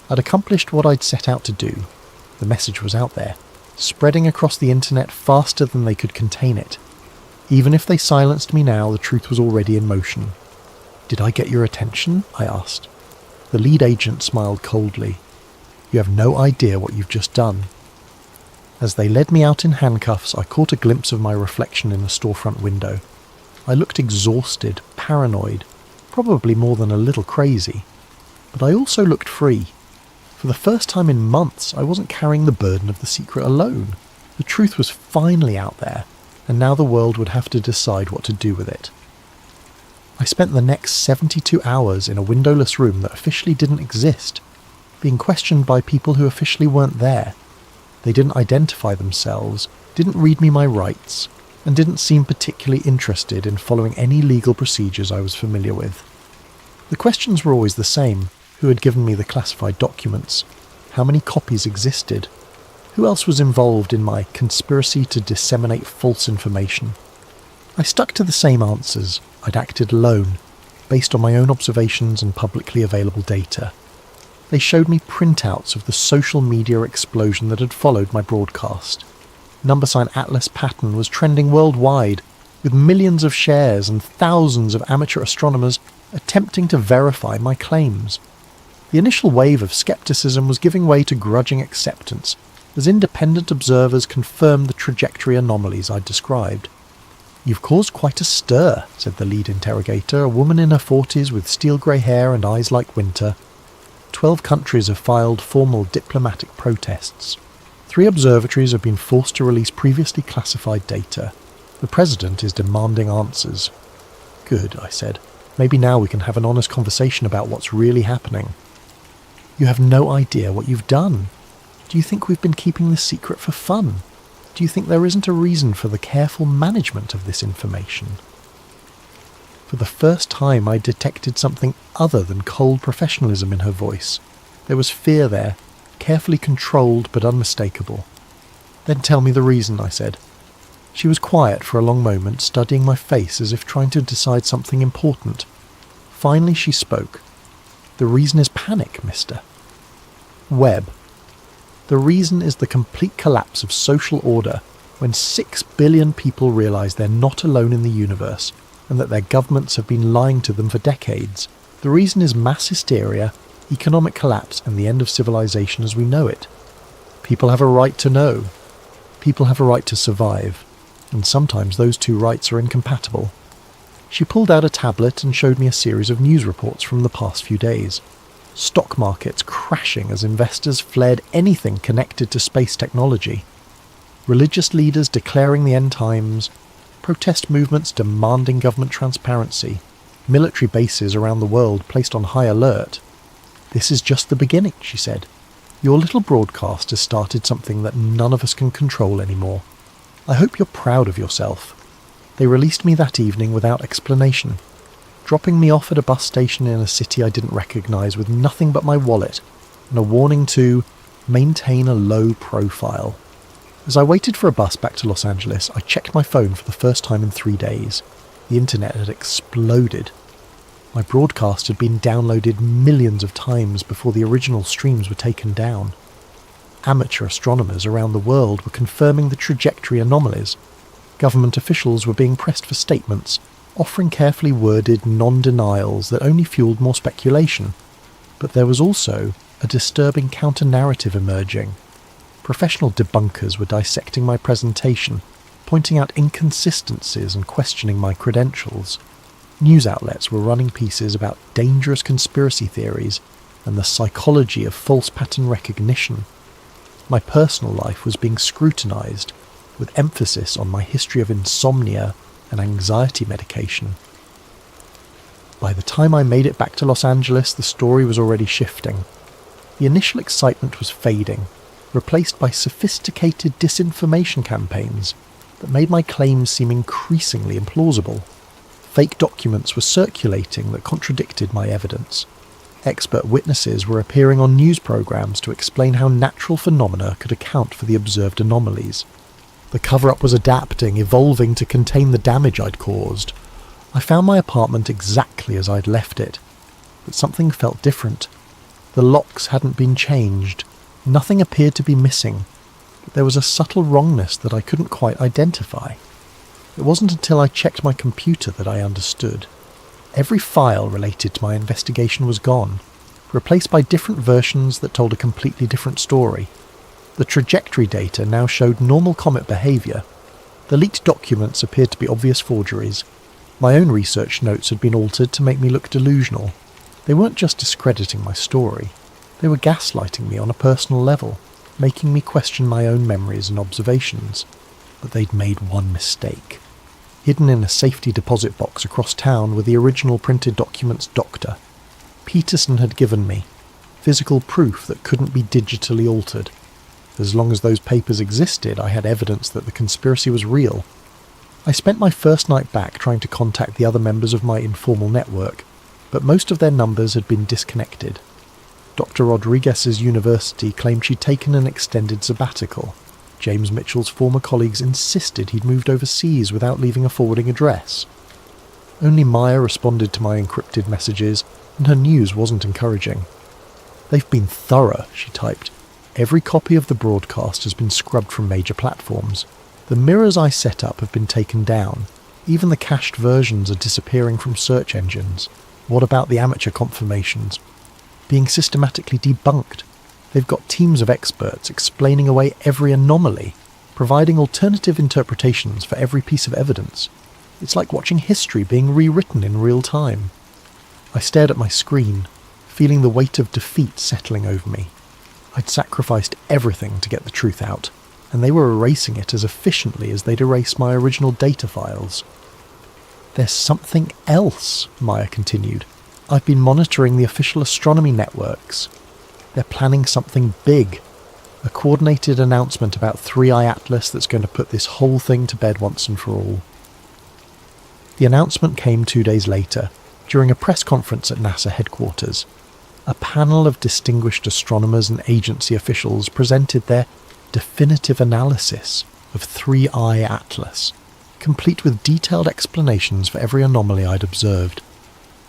I'd accomplished what I'd set out to do. The message was out there, spreading across the internet faster than they could contain it. Even if they silenced me now, the truth was already in motion. "Did I get your attention?" I asked. The lead agent smiled coldly. "You have no idea what you've just done." As they led me out in handcuffs, I caught a glimpse of my reflection in a storefront window. I looked exhausted, paranoid, probably more than a little crazy. But I also looked free. For the first time in months, I wasn't carrying the burden of the secret alone. The truth was finally out there, and now the world would have to decide what to do with it. I spent the next 72 hours in a windowless room that officially didn't exist, being questioned by people who officially weren't there. They didn't identify themselves, didn't read me my rights, and didn't seem particularly interested in following any legal procedures I was familiar with. The questions were always the same. Who had given me the classified documents? How many copies existed? Who else was involved in my conspiracy to disseminate false information? I stuck to the same answers. I'd acted alone, based on my own observations and publicly available data. They showed me printouts of the social media explosion that had followed my broadcast. Numbersign Atlas pattern was trending worldwide, with millions of shares and thousands of amateur astronomers attempting to verify my claims. The initial wave of skepticism was giving way to grudging acceptance, as independent observers confirmed the trajectory anomalies I'd described. "You've caused quite a stir," said the lead interrogator, a woman in her 40s with steel-grey hair and eyes like winter. 12 countries have filed formal diplomatic protests. 3 observatories have been forced to release previously classified data. The president is demanding answers. "Good," I said. "Maybe now we can have an honest conversation about what's really happening." "You have no idea what you've done. Do you think we've been keeping this secret for fun? Do you think there isn't a reason for the careful management of this information?" For the first time I detected something other than cold professionalism in her voice. There was fear there, carefully controlled but unmistakable. "Then tell me the reason," I said. She was quiet for a long moment, studying my face as if trying to decide something important. Finally she spoke. "The reason is panic, mister." Webb. "The reason is the complete collapse of social order when 6 billion people realise they're not alone in the universe and that their governments have been lying to them for decades. The reason is mass hysteria, economic collapse and the end of civilization as we know it. People have a right to know. People have a right to survive. And sometimes those two rights are incompatible." She pulled out a tablet and showed me a series of news reports from the past few days. Stock markets crashing as investors fled anything connected to space technology. Religious leaders declaring the end times. Protest movements demanding government transparency. Military bases around the world placed on high alert. "This is just the beginning," she said. "Your little broadcast has started something that none of us can control anymore. I hope you're proud of yourself." They released me that evening without explanation, dropping me off at a bus station in a city I didn't recognise with nothing but my wallet and a warning to maintain a low profile. As I waited for a bus back to Los Angeles, I checked my phone for the first time in 3 days. The internet had exploded. My broadcast had been downloaded millions of times before the original streams were taken down. Amateur astronomers around the world were confirming the trajectory anomalies. Government officials were being pressed for statements, offering carefully worded non-denials that only fueled more speculation. But there was also a disturbing counter-narrative emerging. Professional debunkers were dissecting my presentation, pointing out inconsistencies and questioning my credentials. News outlets were running pieces about dangerous conspiracy theories and the psychology of false pattern recognition. My personal life was being scrutinised, with emphasis on my history of insomnia and anxiety medication. By the time I made it back to Los Angeles, the story was already shifting. The initial excitement was fading, replaced by sophisticated disinformation campaigns that made my claims seem increasingly implausible. Fake documents were circulating that contradicted my evidence. Expert witnesses were appearing on news programs to explain how natural phenomena could account for the observed anomalies. The cover-up was adapting, evolving to contain the damage I'd caused. I found my apartment exactly as I'd left it, but something felt different. The locks hadn't been changed. Nothing appeared to be missing, but there was a subtle wrongness that I couldn't quite identify. It wasn't until I checked my computer that I understood. Every file related to my investigation was gone, replaced by different versions that told a completely different story. The trajectory data now showed normal comet behaviour. The leaked documents appeared to be obvious forgeries. My own research notes had been altered to make me look delusional. They weren't just discrediting my story. They were gaslighting me on a personal level, making me question my own memories and observations. But they'd made one mistake. Hidden in a safety deposit box across town were the original printed documents Dr. Peterson had given me, physical proof that couldn't be digitally altered. As long as those papers existed, I had evidence that the conspiracy was real. I spent my first night back trying to contact the other members of my informal network, but most of their numbers had been disconnected. Dr. Rodriguez's university claimed she'd taken an extended sabbatical. James Mitchell's former colleagues insisted he'd moved overseas without leaving a forwarding address. Only Maya responded to my encrypted messages, and her news wasn't encouraging. "They've been thorough," she typed. "Every copy of the broadcast has been scrubbed from major platforms. The mirrors I set up have been taken down. Even the cached versions are disappearing from search engines. What about the amateur confirmations? Being systematically debunked. They've got teams of experts explaining away every anomaly, providing alternative interpretations for every piece of evidence. It's like watching history being rewritten in real time." I stared at my screen, feeling the weight of defeat settling over me. I'd sacrificed everything to get the truth out, and they were erasing it as efficiently as they'd erased my original data files. "There's something else," Maya continued. "I've been monitoring the official astronomy networks. They're planning something big. A coordinated announcement about 3i Atlas that's going to put this whole thing to bed once and for all." The announcement came 2 days later, during a press conference at NASA headquarters. A panel of distinguished astronomers and agency officials presented their definitive analysis of 3-Eye Atlas, complete with detailed explanations for every anomaly I'd observed.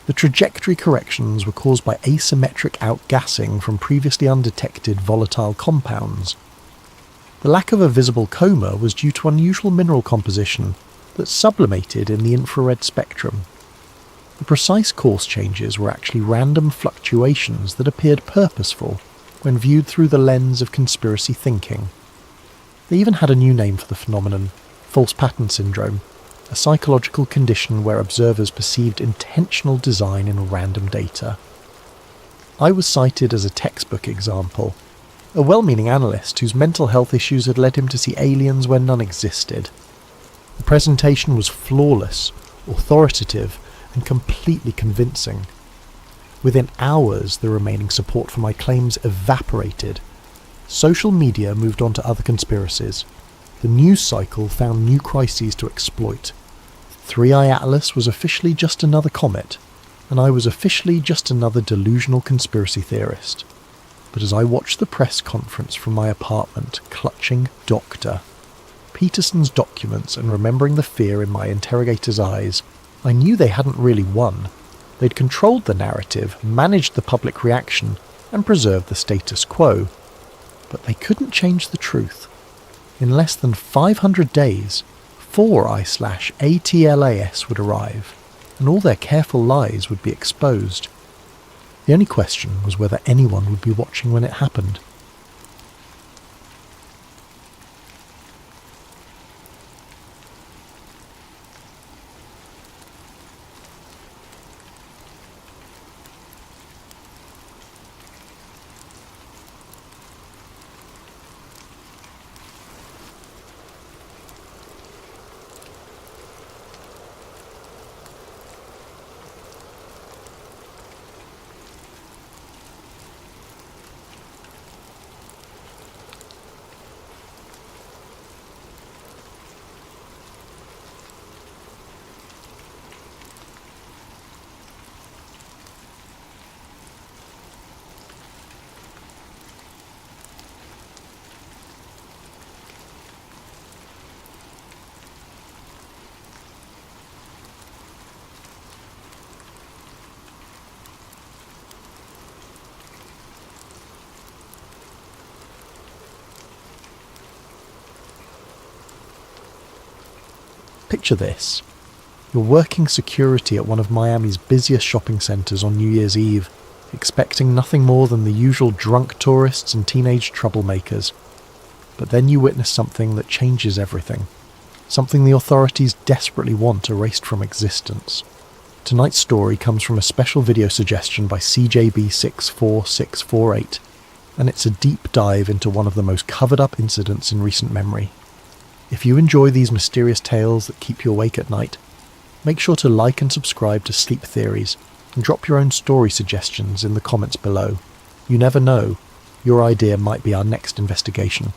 The trajectory corrections were caused by asymmetric outgassing from previously undetected volatile compounds. The lack of a visible coma was due to unusual mineral composition that sublimated in the infrared spectrum. The precise course changes were actually random fluctuations that appeared purposeful when viewed through the lens of conspiracy thinking. They even had a new name for the phenomenon, false pattern syndrome, a psychological condition where observers perceived intentional design in random data. I was cited as a textbook example, a well-meaning analyst whose mental health issues had led him to see aliens where none existed. The presentation was flawless, authoritative, and completely convincing. Within hours, the remaining support for my claims evaporated. Social media moved on to other conspiracies. The news cycle found new crises to exploit. 3-Eye Atlas was officially just another comet, and I was officially just another delusional conspiracy theorist. But as I watched the press conference from my apartment, clutching Dr. Peterson's documents and remembering the fear in my interrogator's eyes, I knew they hadn't really won. They'd controlled the narrative, managed the public reaction, and preserved the status quo. But they couldn't change the truth. In less than 500 days, 4I/ATLAS would arrive, and all their careful lies would be exposed. The only question was whether anyone would be watching when it happened. Picture this. You're working security at one of Miami's busiest shopping centres on New Year's Eve, expecting nothing more than the usual drunk tourists and teenage troublemakers. But then you witness something that changes everything. Something the authorities desperately want erased from existence. Tonight's story comes from a special video suggestion by CJB64648, and it's a deep dive into one of the most covered-up incidents in recent memory. If you enjoy these mysterious tales that keep you awake at night, make sure to like and subscribe to Sleep Theories and drop your own story suggestions in the comments below. You never know, your idea might be our next investigation.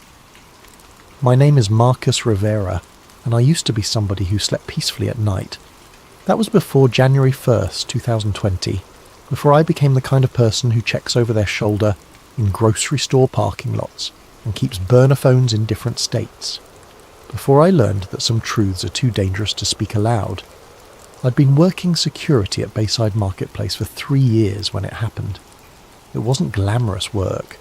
My name is Marcus Rivera, and I used to be somebody who slept peacefully at night. That was before January 1st, 2020, before I became the kind of person who checks over their shoulder in grocery store parking lots and keeps burner phones in different states. Before I learned that some truths are too dangerous to speak aloud. I'd been working security at Bayside Marketplace for 3 years when it happened. It wasn't glamorous work,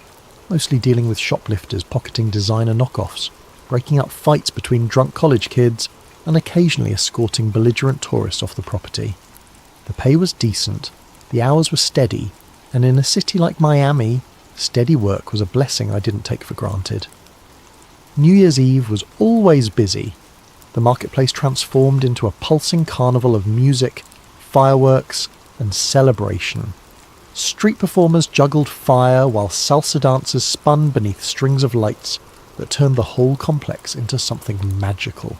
mostly dealing with shoplifters pocketing designer knockoffs, breaking up fights between drunk college kids, and occasionally escorting belligerent tourists off the property. The pay was decent, the hours were steady, and in a city like Miami, steady work was a blessing I didn't take for granted. New Year's Eve was always busy. The marketplace transformed into a pulsing carnival of music, fireworks, and celebration. Street performers juggled fire while salsa dancers spun beneath strings of lights that turned the whole complex into something magical.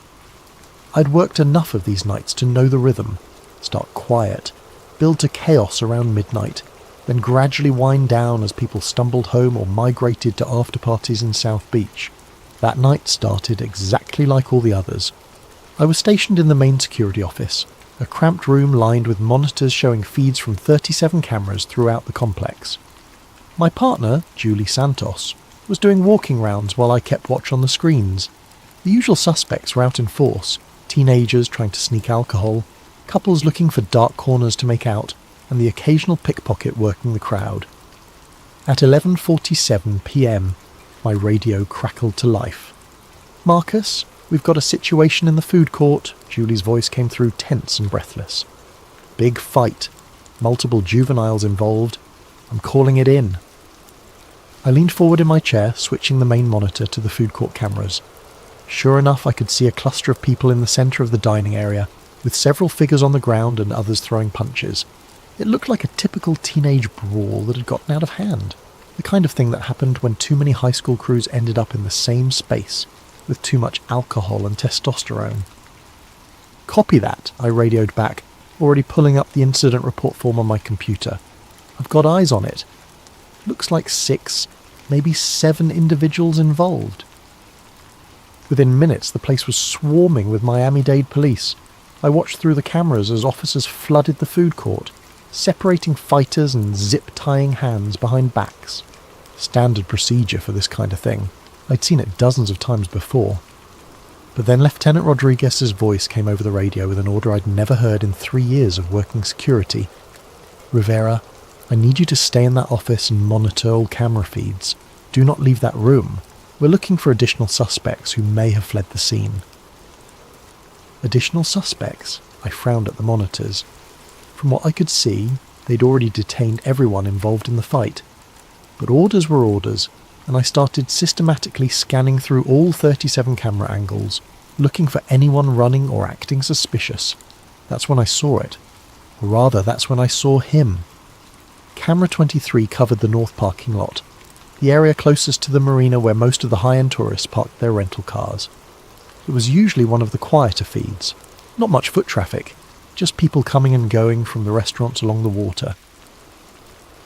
I'd worked enough of these nights to know the rhythm, start quiet, build to chaos around midnight, then gradually wind down as people stumbled home or migrated to after-parties in South Beach. That night started exactly like all the others. I was stationed in the main security office, a cramped room lined with monitors showing feeds from 37 cameras throughout the complex. My partner, Julie Santos, was doing walking rounds while I kept watch on the screens. The usual suspects were out in force, teenagers trying to sneak alcohol, couples looking for dark corners to make out, and the occasional pickpocket working the crowd. At 11:47 p.m, my radio crackled to life. "Marcus, we've got a situation in the food court," Julie's voice came through tense and breathless. "Big fight. Multiple juveniles involved. I'm calling it in." I leaned forward in my chair, switching the main monitor to the food court cameras. Sure enough, I could see a cluster of people in the centre of the dining area, with several figures on the ground and others throwing punches. It looked like a typical teenage brawl that had gotten out of hand. The kind of thing that happened when too many high school crews ended up in the same space, with too much alcohol and testosterone. "Copy that," I radioed back, already pulling up the incident report form on my computer. "I've got eyes on it. Looks like 6, maybe 7 individuals involved." Within minutes, the place was swarming with Miami-Dade police. I watched through the cameras as officers flooded the food court, separating fighters and zip-tying hands behind backs. Standard procedure for this kind of thing. I'd seen it dozens of times before. But then Lieutenant Rodriguez's voice came over the radio with an order I'd never heard in 3 years of working security. "Rivera, I need you to stay in that office and monitor all camera feeds. Do not leave that room. We're looking for additional suspects who may have fled the scene." Additional suspects? I frowned at the monitors. From what I could see, they'd already detained everyone involved in the fight. But orders were orders, and I started systematically scanning through all 37 camera angles, looking for anyone running or acting suspicious. That's when I saw it. Or rather, that's when I saw him. Camera 23 covered the north parking lot, the area closest to the marina where most of the high-end tourists parked their rental cars. It was usually one of the quieter feeds. Not much foot traffic, just people coming and going from the restaurants along the water.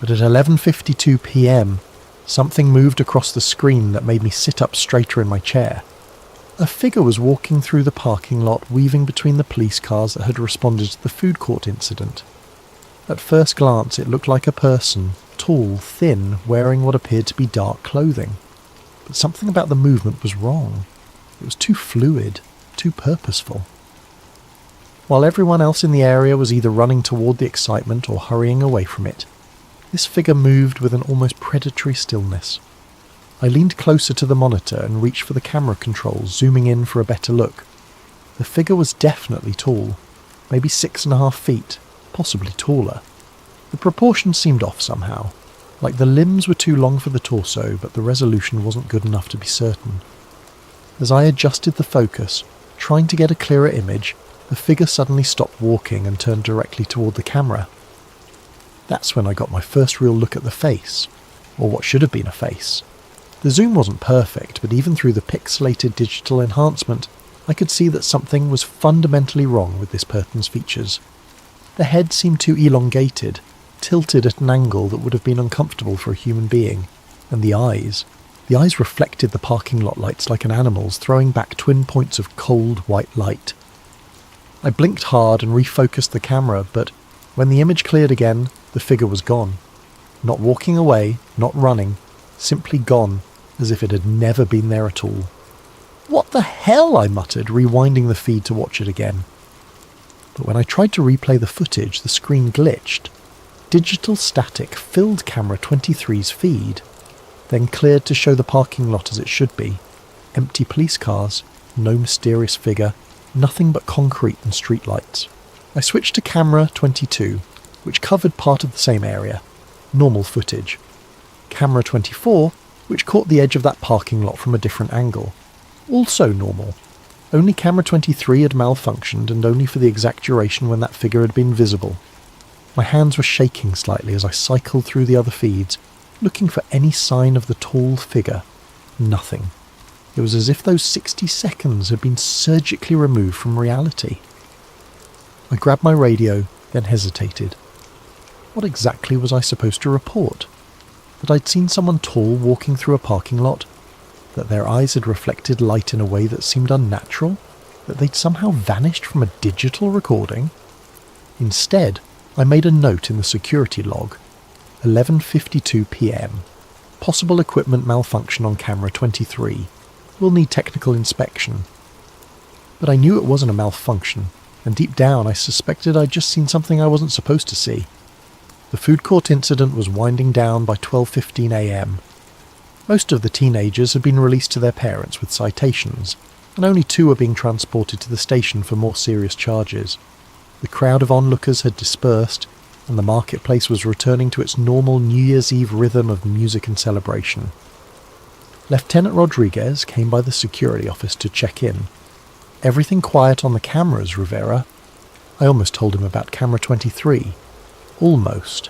But at 11:52 p.m, something moved across the screen that made me sit up straighter in my chair. A figure was walking through the parking lot, weaving between the police cars that had responded to the food court incident. At first glance, it looked like a person, tall, thin, wearing what appeared to be dark clothing. But something about the movement was wrong. It was too fluid, too purposeful. While everyone else in the area was either running toward the excitement or hurrying away from it, this figure moved with an almost predatory stillness. I leaned closer to the monitor and reached for the camera controls, zooming in for a better look. The figure was definitely tall, maybe 6.5 feet, possibly taller. The proportions seemed off somehow, like the limbs were too long for the torso, but the resolution wasn't good enough to be certain. As I adjusted the focus, trying to get a clearer image, the figure suddenly stopped walking and turned directly toward the camera. That's when I got my first real look at the face, or what should have been a face. The zoom wasn't perfect, but even through the pixelated digital enhancement, I could see that something was fundamentally wrong with this person's features. The head seemed too elongated, tilted at an angle that would have been uncomfortable for a human being, and the eyes reflected the parking lot lights like an animal's, throwing back twin points of cold white light. I blinked hard and refocused the camera, but when the image cleared again, the figure was gone. Not walking away, not running, simply gone, as if it had never been there at all. "What the hell?" I muttered, rewinding the feed to watch it again. But when I tried to replay the footage, the screen glitched. Digital static filled camera 23's feed, then cleared to show the parking lot as it should be. Empty police cars, no mysterious figure, nothing but concrete and streetlights. I switched to camera 22, which covered part of the same area. Normal footage. Camera 24, which caught the edge of that parking lot from a different angle. Also normal. Only camera 23 had malfunctioned, and only for the exact duration when that figure had been visible. My hands were shaking slightly as I cycled through the other feeds, looking for any sign of the tall figure. Nothing. It was as if those 60 seconds had been surgically removed from reality. I grabbed my radio, then hesitated. What exactly was I supposed to report? That I'd seen someone tall walking through a parking lot? That their eyes had reflected light in a way that seemed unnatural? That they'd somehow vanished from a digital recording? Instead, I made a note in the security log. 11:52 p.m. Possible equipment malfunction on camera 23. We'll need technical inspection. But I knew it wasn't a malfunction, and deep down I suspected I'd just seen something I wasn't supposed to see. The food court incident was winding down by 12:15 a.m. Most of the teenagers had been released to their parents with citations, and only 2 were being transported to the station for more serious charges. The crowd of onlookers had dispersed, and the marketplace was returning to its normal New Year's Eve rhythm of music and celebration. Lieutenant Rodriguez came by the security office to check in. "Everything quiet on the cameras, Rivera." I almost told him about camera 23. Almost.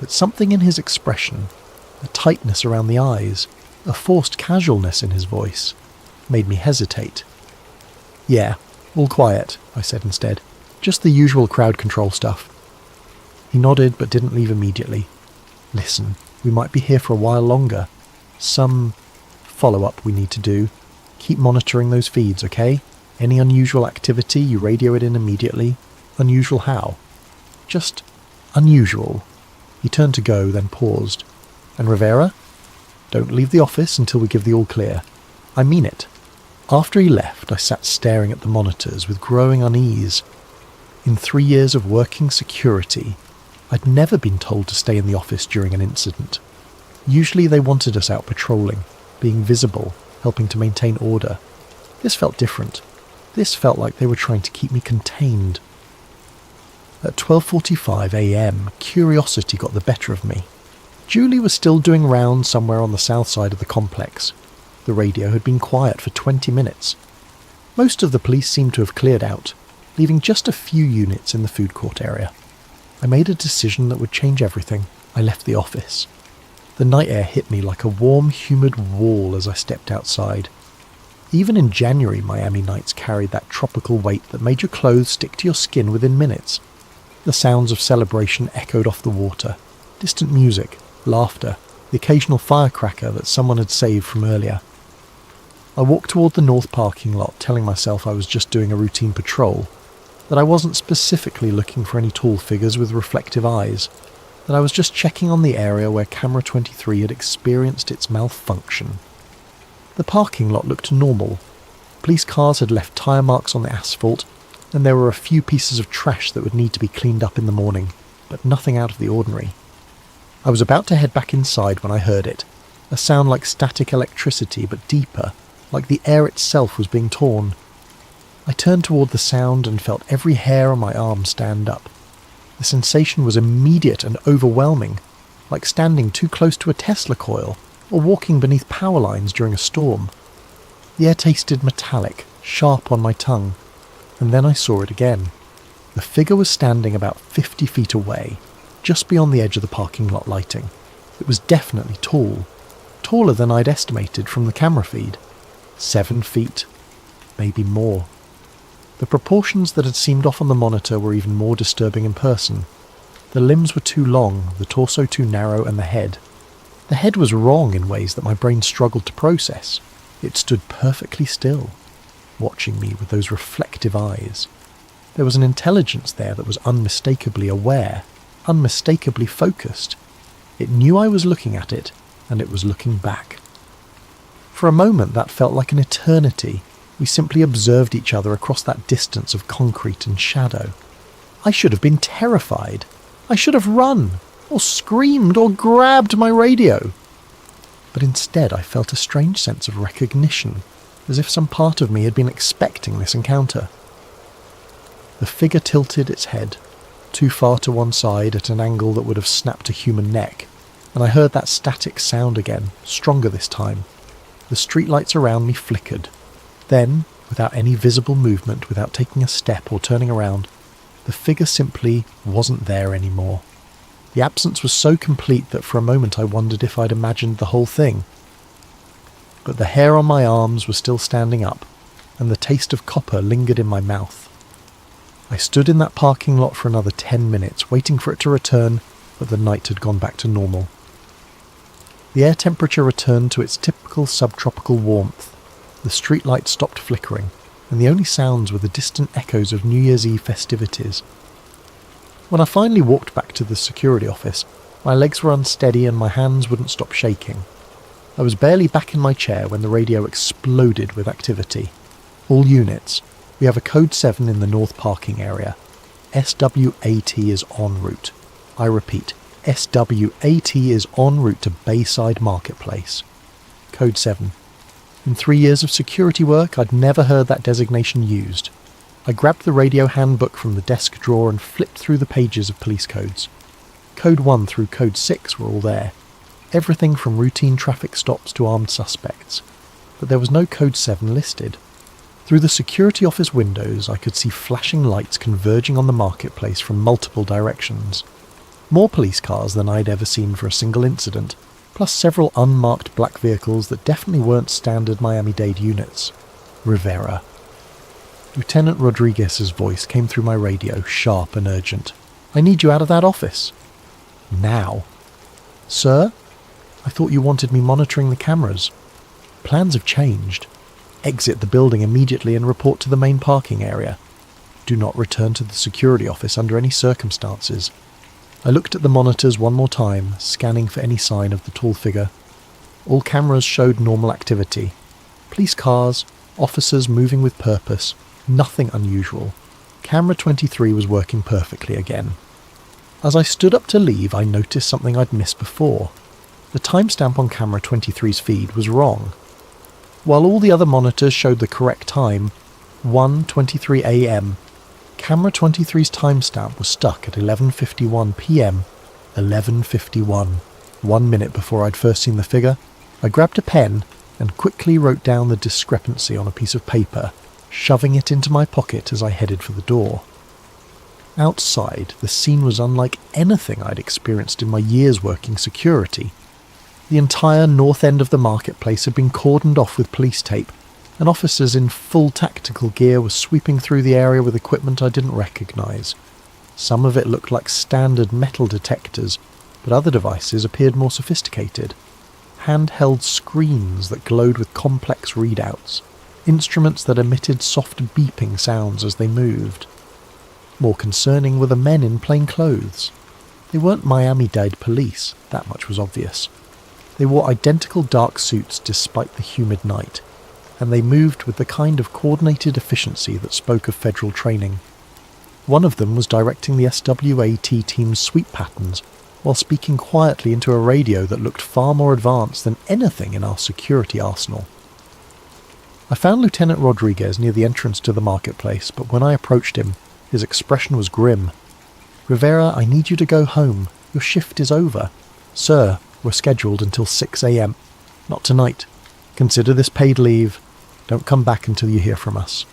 But something in his expression, a tightness around the eyes, a forced casualness in his voice, made me hesitate. "Yeah, all quiet," I said instead. "Just the usual crowd control stuff." He nodded but didn't leave immediately. "Listen, we might be here for a while longer. Some follow-up we need to do. Keep monitoring those feeds, okay? Any unusual activity, you radio it in immediately. Unusual how? Just unusual." He turned to go, then paused. "And Rivera? Don't leave the office until we give the all clear. I mean it." After he left, I sat staring at the monitors with growing unease. In 3 years of working security, I'd never been told to stay in the office during an incident. Usually they wanted us out patrolling, being visible, helping to maintain order. This felt different. This felt like they were trying to keep me contained. At 12:45 a.m, curiosity got the better of me. Julie was still doing rounds somewhere on the south side of the complex. The radio had been quiet for 20 minutes. Most of the police seemed to have cleared out, leaving just a few units in the food court area. I made a decision that would change everything. I left the office. The night air hit me like a warm, humid wall as I stepped outside. Even in January, Miami nights carried that tropical weight that made your clothes stick to your skin within minutes. The sounds of celebration echoed off the water. Distant music, laughter, the occasional firecracker that someone had saved from earlier. I walked toward the north parking lot, telling myself I was just doing a routine patrol, that I wasn't specifically looking for any tall figures with reflective eyes, that I was just checking on the area where camera 23 had experienced its malfunction. The parking lot looked normal. Police cars had left tyre marks on the asphalt, and there were a few pieces of trash that would need to be cleaned up in the morning, but nothing out of the ordinary. I was about to head back inside when I heard it, a sound like static electricity but deeper, like the air itself was being torn. I turned toward the sound and felt every hair on my arm stand up. The sensation was immediate and overwhelming, like standing too close to a Tesla coil or walking beneath power lines during a storm. The air tasted metallic, sharp on my tongue, and then I saw it again. The figure was standing about 50 feet away, just beyond the edge of the parking lot lighting. It was definitely tall, taller than I'd estimated from the camera feed. 7 feet, maybe more. The proportions that had seemed off on the monitor were even more disturbing in person. The limbs were too long, the torso too narrow, and the head. The head was wrong in ways that my brain struggled to process. It stood perfectly still, watching me with those reflective eyes. There was an intelligence there that was unmistakably aware, unmistakably focused. It knew I was looking at it, and it was looking back. For a moment that felt like an eternity. We simply observed each other across that distance of concrete and shadow. I should have been terrified. I should have run, or screamed, or grabbed my radio. But instead I felt a strange sense of recognition, as if some part of me had been expecting this encounter. The figure tilted its head, too far to one side at an angle that would have snapped a human neck, and I heard that static sound again, stronger this time. The streetlights around me flickered. Then, without any visible movement, without taking a step or turning around, the figure simply wasn't there anymore. The absence was so complete that for a moment I wondered if I'd imagined the whole thing. But the hair on my arms was still standing up, and the taste of copper lingered in my mouth. I stood in that parking lot for another 10 minutes, waiting for it to return, but the night had gone back to normal. The air temperature returned to its typical subtropical warmth. The streetlights stopped flickering, and the only sounds were the distant echoes of New Year's Eve festivities. When I finally walked back to the security office, my legs were unsteady and my hands wouldn't stop shaking. I was barely back in my chair when the radio exploded with activity. All units, we have a code 7 in the north parking area. SWAT is en route. I repeat, SWAT is en route to Bayside Marketplace. Code 7. In 3 years of security work, I'd never heard that designation used. I grabbed the radio handbook from the desk drawer and flipped through the pages of police codes. Code 1 through Code 6 were all there. Everything from routine traffic stops to armed suspects. But there was no Code 7 listed. Through the security office windows, I could see flashing lights converging on the marketplace from multiple directions. More police cars than I'd ever seen for a single incident, plus several unmarked black vehicles that definitely weren't standard Miami-Dade units. Rivera. Lieutenant Rodriguez's voice came through my radio, sharp and urgent. "I need you out of that office." "Now." "Sir? I thought you wanted me monitoring the cameras." "Plans have changed. Exit the building immediately and report to the main parking area. Do not return to the security office under any circumstances." I looked at the monitors one more time, scanning for any sign of the tall figure. All cameras showed normal activity. Police cars, officers moving with purpose, nothing unusual. Camera 23 was working perfectly again. As I stood up to leave, I noticed something I'd missed before. The timestamp on camera 23's feed was wrong. While all the other monitors showed the correct time, 1:23 a.m., camera 23's timestamp was stuck at 11:51 p.m. 11:51. 1 minute before I'd first seen the figure, I grabbed a pen and quickly wrote down the discrepancy on a piece of paper, shoving it into my pocket as I headed for the door. Outside, the scene was unlike anything I'd experienced in my years working security. The entire north end of the marketplace had been cordoned off with police tape, and officers in full tactical gear were sweeping through the area with equipment I didn't recognise. Some of it looked like standard metal detectors, but other devices appeared more sophisticated. Handheld screens that glowed with complex readouts, instruments that emitted soft beeping sounds as they moved. More concerning were the men in plain clothes. They weren't Miami-Dade police, that much was obvious. They wore identical dark suits despite the humid night, and they moved with the kind of coordinated efficiency that spoke of federal training. One of them was directing the SWAT team's sweep patterns, while speaking quietly into a radio that looked far more advanced than anything in our security arsenal. I found Lieutenant Rodriguez near the entrance to the marketplace, but when I approached him, his expression was grim. "Rivera, I need you to go home. Your shift is over." "Sir, we're scheduled until 6 a.m. "Not tonight. Consider this paid leave. Don't come back until you hear from us."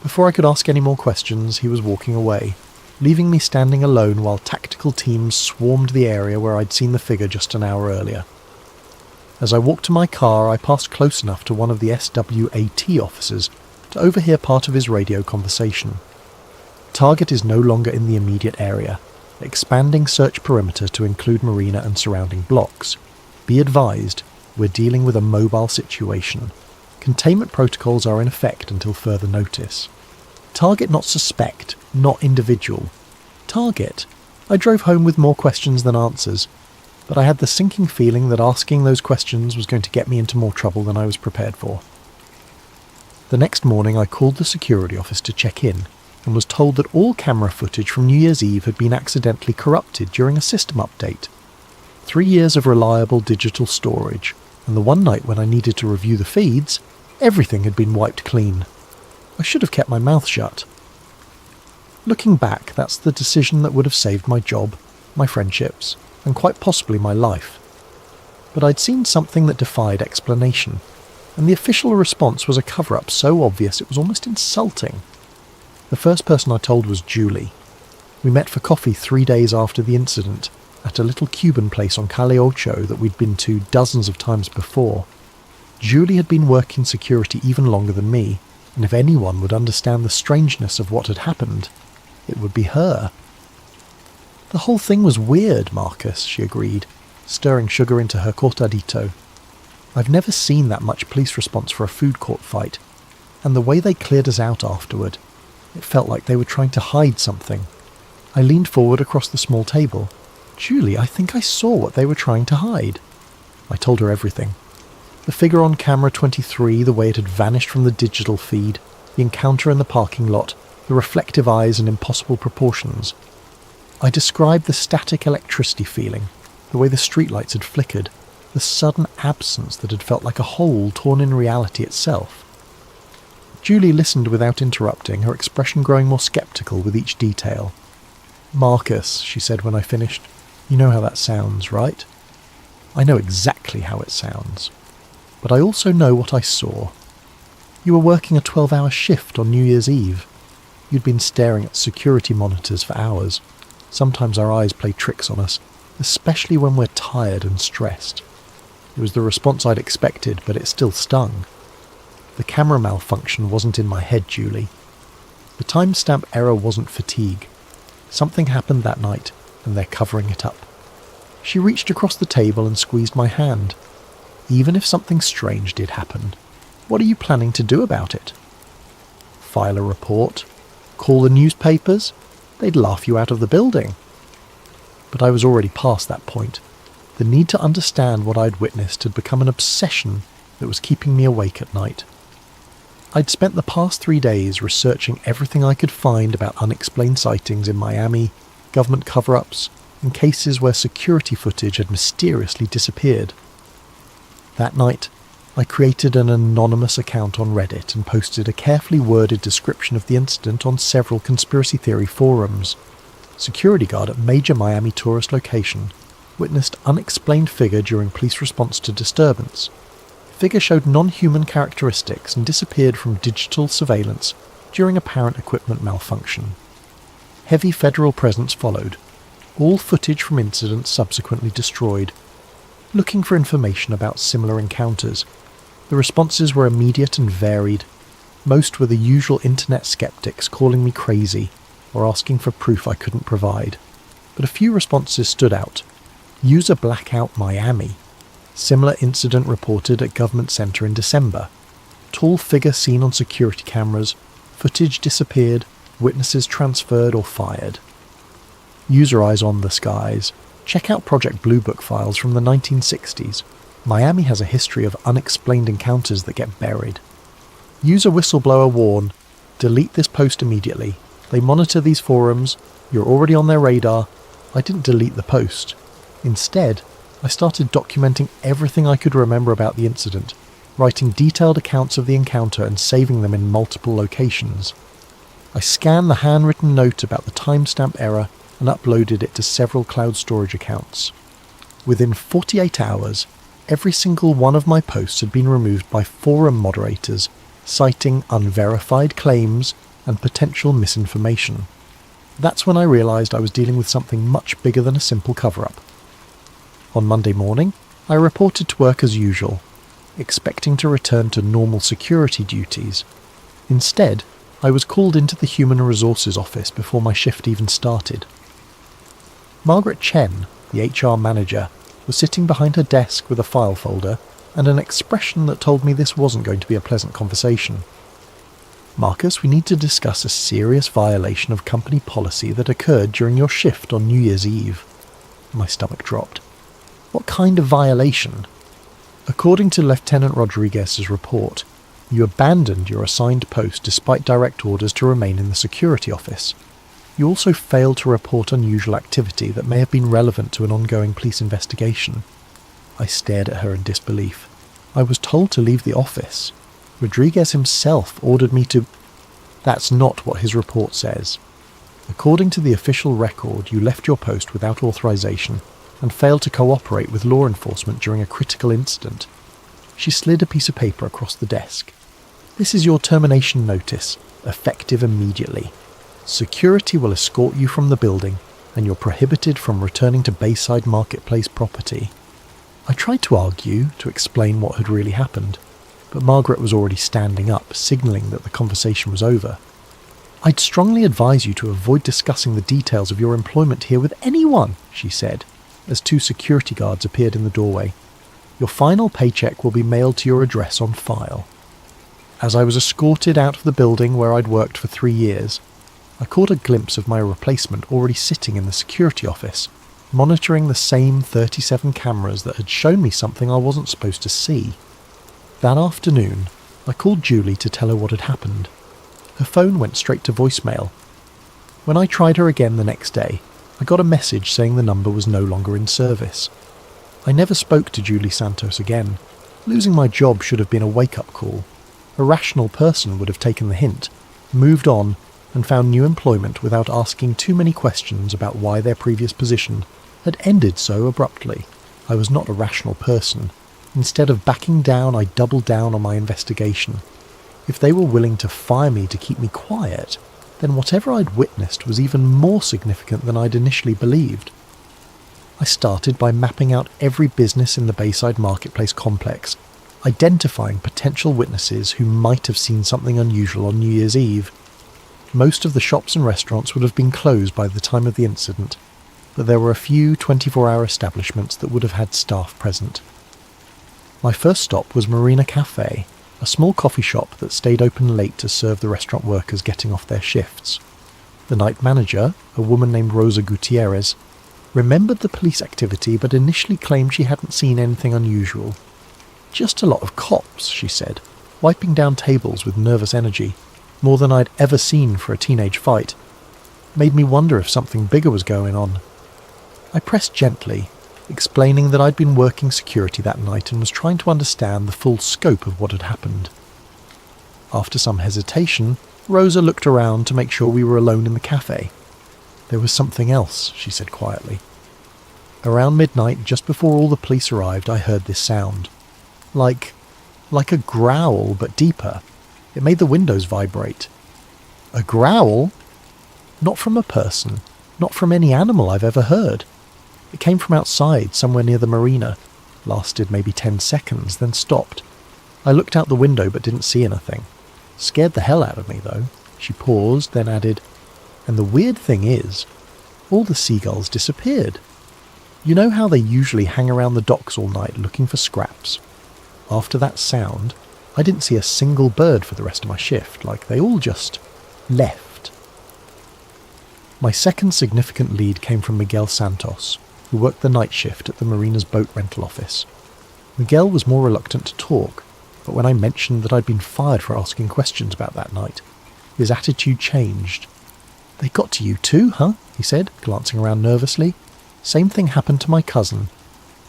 Before I could ask any more questions, he was walking away, leaving me standing alone while tactical teams swarmed the area where I'd seen the figure just an hour earlier. As I walked to my car, I passed close enough to one of the SWAT officers to overhear part of his radio conversation. "Target is no longer in the immediate area. Expanding search perimeter to include marina and surrounding blocks. Be advised, we're dealing with a mobile situation. Containment protocols are in effect until further notice. Target not suspect, not individual. Target." I drove home with more questions than answers, but I had the sinking feeling that asking those questions was going to get me into more trouble than I was prepared for. The next morning I called the security office to check in, and was told that all camera footage from New Year's Eve had been accidentally corrupted during a system update. 3 years of reliable digital storage, and the one night when I needed to review the feeds, everything had been wiped clean. I should have kept my mouth shut. Looking back, that's the decision that would have saved my job, my friendships, and quite possibly my life. But I'd seen something that defied explanation, and the official response was a cover-up so obvious it was almost insulting. The first person I told was Julie. We met for coffee 3 days after the incident, at a little Cuban place on Calle Ocho that we'd been to dozens of times before. Julie had been working security even longer than me, and if anyone would understand the strangeness of what had happened, it would be her. "The whole thing was weird, Marcus," she agreed, stirring sugar into her cortadito. "I've never seen that much police response for a food court fight, and the way they cleared us out afterward, it felt like they were trying to hide something." I leaned forward across the small table. "Julie, I think I saw what they were trying to hide." I told her everything. The figure on camera 23, the way it had vanished from the digital feed, the encounter in the parking lot, the reflective eyes and impossible proportions. I described the static electricity feeling, the way the streetlights had flickered, the sudden absence that had felt like a hole torn in reality itself. Julie listened without interrupting, her expression growing more sceptical with each detail. "Marcus," she said when I finished, "you know how that sounds, right?" "I know exactly how it sounds. But I also know what I saw. You were working a 12-hour shift on New Year's Eve. You'd been staring at security monitors for hours. Sometimes our eyes play tricks on us, especially when we're tired and stressed. It was the response I'd expected, but it still stung. The camera malfunction wasn't in my head, Julie. The timestamp error wasn't fatigue. Something happened that night, and they're covering it up." She reached across the table and squeezed my hand. "Even if something strange did happen, what are you planning to do about it? File a report? Call the newspapers? They'd laugh you out of the building." But I was already past that point. The need to understand what I'd witnessed had become an obsession that was keeping me awake at night. I'd spent the past 3 days researching everything I could find about unexplained sightings in Miami, government cover-ups, and cases where security footage had mysteriously disappeared. That night, I created an anonymous account on Reddit and posted a carefully worded description of the incident on several conspiracy theory forums. Security guard at major Miami tourist location witnessed unexplained figure during police response to disturbance. Figure showed non-human characteristics and disappeared from digital surveillance during apparent equipment malfunction. Heavy federal presence followed. All footage from incidents subsequently destroyed. Looking for information about similar encounters. The responses were immediate and varied. Most were the usual internet skeptics calling me crazy or asking for proof I couldn't provide. But a few responses stood out. User blackout Miami. Similar incident reported at government center in December. Tall figure seen on security cameras. Footage disappeared. Witnesses transferred or fired. User eyes on the skies. Check out Project Blue Book files from the 1960s. Miami has a history of unexplained encounters that get buried. User whistleblower warn. Delete this post immediately. They monitor these forums. You're already on their radar. I didn't delete the post. Instead, I started documenting everything I could remember about the incident, writing detailed accounts of the encounter and saving them in multiple locations. I scanned the handwritten note about the timestamp error and uploaded it to several cloud storage accounts. Within 48 hours, every single one of my posts had been removed by forum moderators, citing unverified claims and potential misinformation. That's when I realised I was dealing with something much bigger than a simple cover-up. On Monday morning, I reported to work as usual, expecting to return to normal security duties. Instead, I was called into the Human Resources office before my shift even started. Margaret Chen, the HR manager, was sitting behind her desk with a file folder and an expression that told me this wasn't going to be a pleasant conversation. "Marcus, we need to discuss a serious violation of company policy that occurred during your shift on New Year's Eve." My stomach dropped. "What kind of violation?" "According to Lieutenant Rodriguez's report, you abandoned your assigned post despite direct orders to remain in the security office. You also failed to report unusual activity that may have been relevant to an ongoing police investigation." I stared at her in disbelief. "I was told to leave the office. Rodriguez himself ordered me to—" "That's not what his report says. According to the official record, you left your post without authorization and failed to cooperate with law enforcement during a critical incident." She slid a piece of paper across the desk. "This is your termination notice, effective immediately. Security will escort you from the building, and you're prohibited from returning to Bayside Marketplace property." I tried to argue, to explain what had really happened, but Margaret was already standing up, signalling that the conversation was over. "I'd strongly advise you to avoid discussing the details of your employment here with anyone," she said, as 2 security guards appeared in the doorway. "Your final paycheck will be mailed to your address on file." As I was escorted out of the building where I'd worked for 3 years, I caught a glimpse of my replacement already sitting in the security office, monitoring the same 37 cameras that had shown me something I wasn't supposed to see. That afternoon, I called Julie to tell her what had happened. Her phone went straight to voicemail. When I tried her again the next day, I got a message saying the number was no longer in service. I never spoke to Julie Santos again. Losing my job should have been a wake-up call. A rational person would have taken the hint, moved on, and found new employment without asking too many questions about why their previous position had ended so abruptly. I was not a rational person. Instead of backing down, I doubled down on my investigation. If they were willing to fire me to keep me quiet, then whatever I'd witnessed was even more significant than I'd initially believed. I started by mapping out every business in the Bayside Marketplace complex, identifying potential witnesses who might have seen something unusual on New Year's Eve. Most of the shops and restaurants would have been closed by the time of the incident, but there were a few 24-hour establishments that would have had staff present. My first stop was Marina Cafe, a small coffee shop that stayed open late to serve the restaurant workers getting off their shifts. The night manager, a woman named Rosa Gutierrez, remembered the police activity but initially claimed she hadn't seen anything unusual. Just a lot of cops, she said, wiping down tables with nervous energy, more than I'd ever seen for a teenage fight. Made me wonder if something bigger was going on. I pressed gently, explaining that I'd been working security that night and was trying to understand the full scope of what had happened. After some hesitation, Rosa looked around to make sure we were alone in the cafe. There was something else, she said quietly. Around midnight, just before all the police arrived, I heard this sound. Like a growl, but deeper. It made the windows vibrate. A growl? Not from a person, not from any animal I've ever heard. It came from outside, somewhere near the marina. Lasted maybe 10 seconds, then stopped. I looked out the window but didn't see anything. Scared the hell out of me, though. She paused, then added, "And the weird thing is, all the seagulls disappeared. You know how they usually hang around the docks all night looking for scraps? After that sound, I didn't see a single bird for the rest of my shift, like they all just left." My second significant lead came from Miguel Santos, who worked the night shift at the marina's boat rental office. Miguel was more reluctant to talk, but when I mentioned that I'd been fired for asking questions about that night, his attitude changed. "They got to you too, huh?" he said, glancing around nervously. "Same thing happened to my cousin.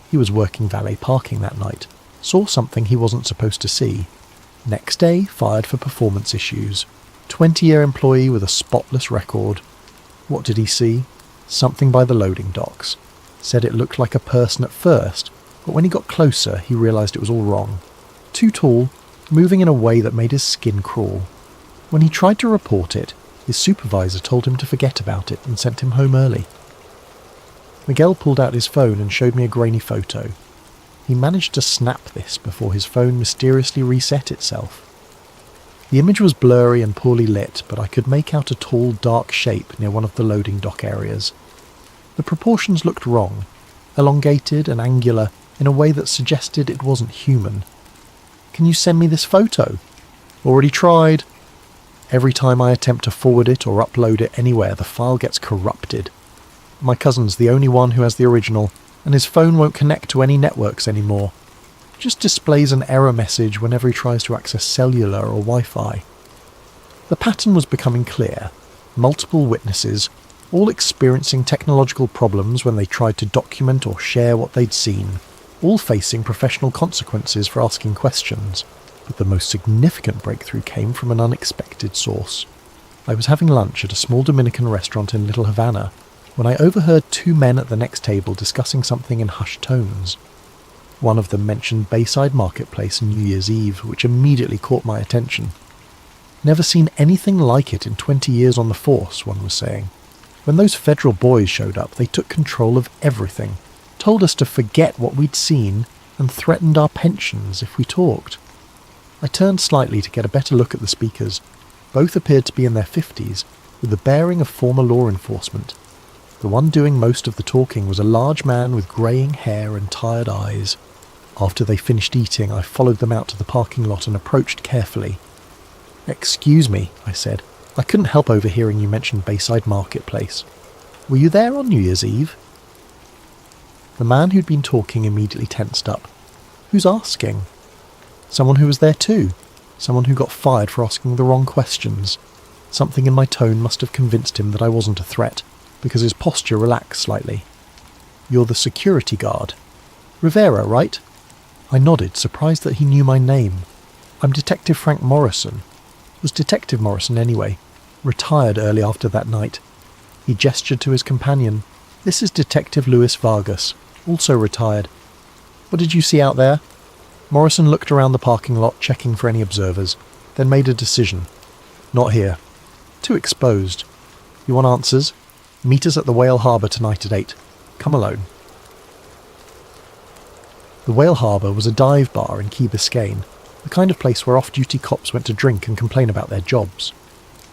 He was working valet parking that night. Saw something he wasn't supposed to see. Next day, fired for performance issues. 20-year employee with a spotless record. What did he see? Something by the loading docks. Said it looked like a person at first, but when he got closer, he realised it was all wrong. Too tall, moving in a way that made his skin crawl. When he tried to report it, his supervisor told him to forget about it and sent him home early." Miguel pulled out his phone and showed me a grainy photo. He managed to snap this before his phone mysteriously reset itself. The image was blurry and poorly lit, but I could make out a tall, dark shape near one of the loading dock areas. The proportions looked wrong, elongated and angular in a way that suggested it wasn't human. "Can you send me this photo?" "Already tried. Every time I attempt to forward it or upload it anywhere, the file gets corrupted. My cousin's the only one who has the original, and his phone won't connect to any networks anymore. Just displays an error message whenever he tries to access cellular or Wi-Fi." The pattern was becoming clear. Multiple witnesses, all experiencing technological problems when they tried to document or share what they'd seen, all facing professional consequences for asking questions. But the most significant breakthrough came from an unexpected source. I was having lunch at a small Dominican restaurant in Little Havana when I overheard two men at the next table discussing something in hushed tones. One of them mentioned Bayside Marketplace and New Year's Eve, which immediately caught my attention. "Never seen anything like it in 20 years on the force," one was saying. "When those federal boys showed up, they took control of everything, told us to forget what we'd seen, and threatened our pensions if we talked." I turned slightly to get a better look at the speakers. Both appeared to be in their 50s, with the bearing of former law enforcement. The one doing most of the talking was a large man with greying hair and tired eyes. After they finished eating, I followed them out to the parking lot and approached carefully. "Excuse me," I said. "I couldn't help overhearing you mention Bayside Marketplace. Were you there on New Year's Eve?" The man who'd been talking immediately tensed up. "Who's asking?" Someone who was there too. Someone who got fired for asking the wrong questions. Something in my tone must have convinced him that I wasn't a threat, because his posture relaxed slightly. "You're the security guard. Rivera, right?" I nodded, surprised that he knew my name. "I'm Detective Frank Morrison." Was Detective Morrison anyway. Retired early after that night. He gestured to his companion. "This is Detective Louis Vargas, also retired. What did you see out there?" Morrison looked around the parking lot, checking for any observers, then made a decision. "Not here. Too exposed. You want answers? Meet us at the Whale Harbour tonight at 8. Come alone." The Whale Harbour was a dive bar in Key Biscayne, the kind of place where off-duty cops went to drink and complain about their jobs.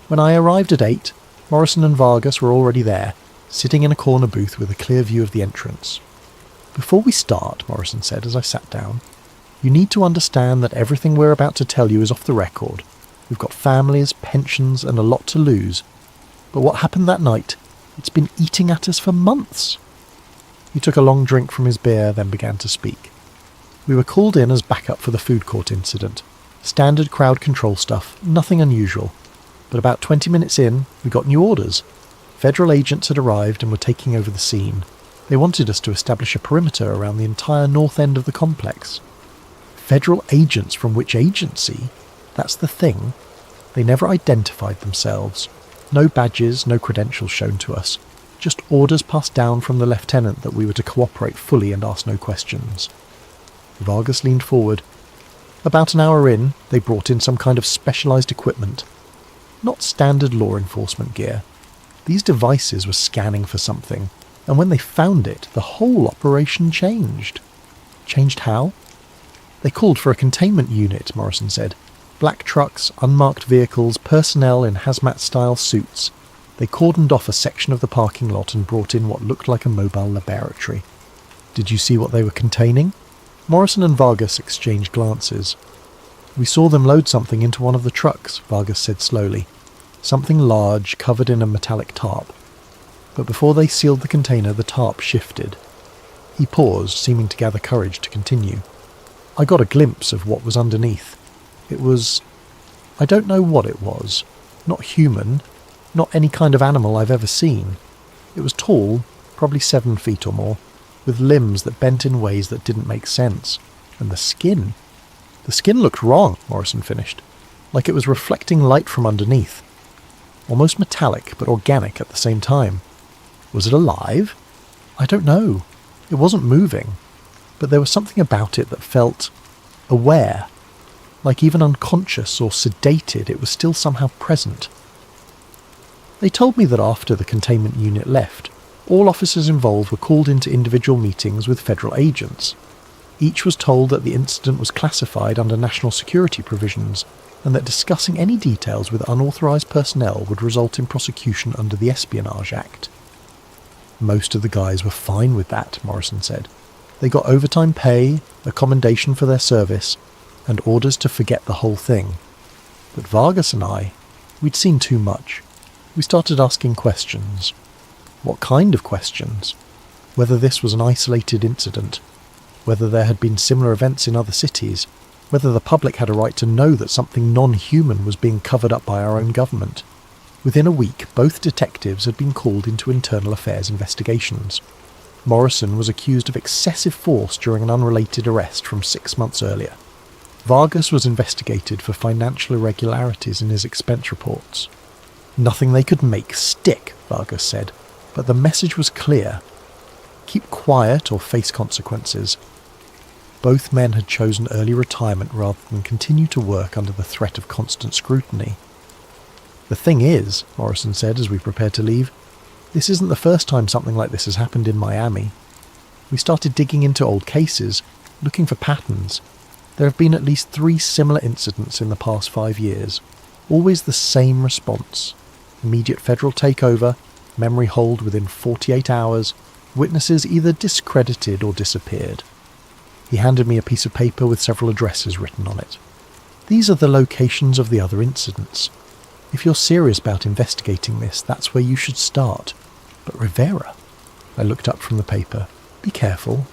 When I arrived at 8, Morrison and Vargas were already there, sitting in a corner booth with a clear view of the entrance. "Before we start," Morrison said as I sat down, "you need to understand that everything we're about to tell you is off the record. We've got families, pensions, and a lot to lose. But what happened that night, it's been eating at us for months." He took a long drink from his beer, then began to speak. "We were called in as backup for the food court incident. Standard crowd control stuff, nothing unusual. But about 20 minutes in, we got new orders. Federal agents had arrived and were taking over the scene. They wanted us to establish a perimeter around the entire north end of the complex." Federal agents from which agency? That's the thing. They never identified themselves. No badges, no credentials shown to us. Just orders passed down from the lieutenant that we were to cooperate fully and ask no questions. Vargas leaned forward. "About an hour in, they brought in some kind of specialised equipment. Not standard law enforcement gear. These devices were scanning for something, and when they found it, the whole operation changed." "Changed how?" "They called for a containment unit," Morrison said. "Black trucks, unmarked vehicles, personnel in hazmat-style suits. They cordoned off a section of the parking lot and brought in what looked like a mobile laboratory." "Did you see what they were containing?" Morrison and Vargas exchanged glances. "We saw them load something into one of the trucks," Vargas said slowly. "Something large, covered in a metallic tarp. But before they sealed the container, the tarp shifted." He paused, seeming to gather courage to continue. "I got a glimpse of what was underneath. It was... I don't know what it was. Not human. Not any kind of animal I've ever seen. It was tall, probably 7 feet or more, with limbs that bent in ways that didn't make sense. And the skin. The skin looked wrong," Morrison finished. "Like it was reflecting light from underneath. Almost metallic, but organic at the same time. Was it alive? I don't know. It wasn't moving. But there was something about it that felt... aware. Like even unconscious or sedated, it was still somehow present." They told me that after the containment unit left, all officers involved were called into individual meetings with federal agents. Each was told that the incident was classified under national security provisions, and that discussing any details with unauthorised personnel would result in prosecution under the Espionage Act. "Most of the guys were fine with that," Morrison said. "They got overtime pay, a commendation for their service, and orders to forget the whole thing. But Vargas and I, we'd seen too much. We started asking questions." "What kind of questions?" "Whether this was an isolated incident, whether there had been similar events in other cities, whether the public had a right to know that something non-human was being covered up by our own government." Within a week, both detectives had been called into internal affairs investigations. Morrison was accused of excessive force during an unrelated arrest from 6 months earlier. Vargas was investigated for financial irregularities in his expense reports. "Nothing they could make stick," Vargas said, but the message was clear. Keep quiet or face consequences. Both men had chosen early retirement rather than continue to work under the threat of constant scrutiny. "The thing is," Morrison said as we prepared to leave, "this isn't the first time something like this has happened in Miami. We started digging into old cases, looking for patterns. There have been at least 3 similar incidents in the past 5 years. Always the same response. Immediate federal takeover, memory hold within 48 hours, witnesses either discredited or disappeared." He handed me a piece of paper with several addresses written on it. "These are the locations of the other incidents. If you're serious about investigating this, that's where you should start. But Rivera..." I looked up from the paper. "Be careful."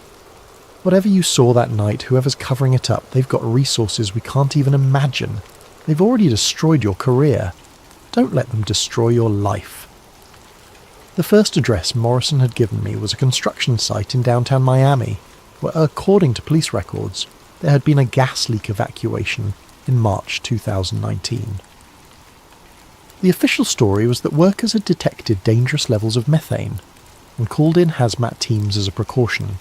Whatever you saw that night, whoever's covering it up, they've got resources we can't even imagine. They've already destroyed your career. Don't let them destroy your life. The first address Morrison had given me was a construction site in downtown Miami, where, according to police records, there had been a gas leak evacuation in March 2019. The official story was that workers had detected dangerous levels of methane and called in hazmat teams as a precaution.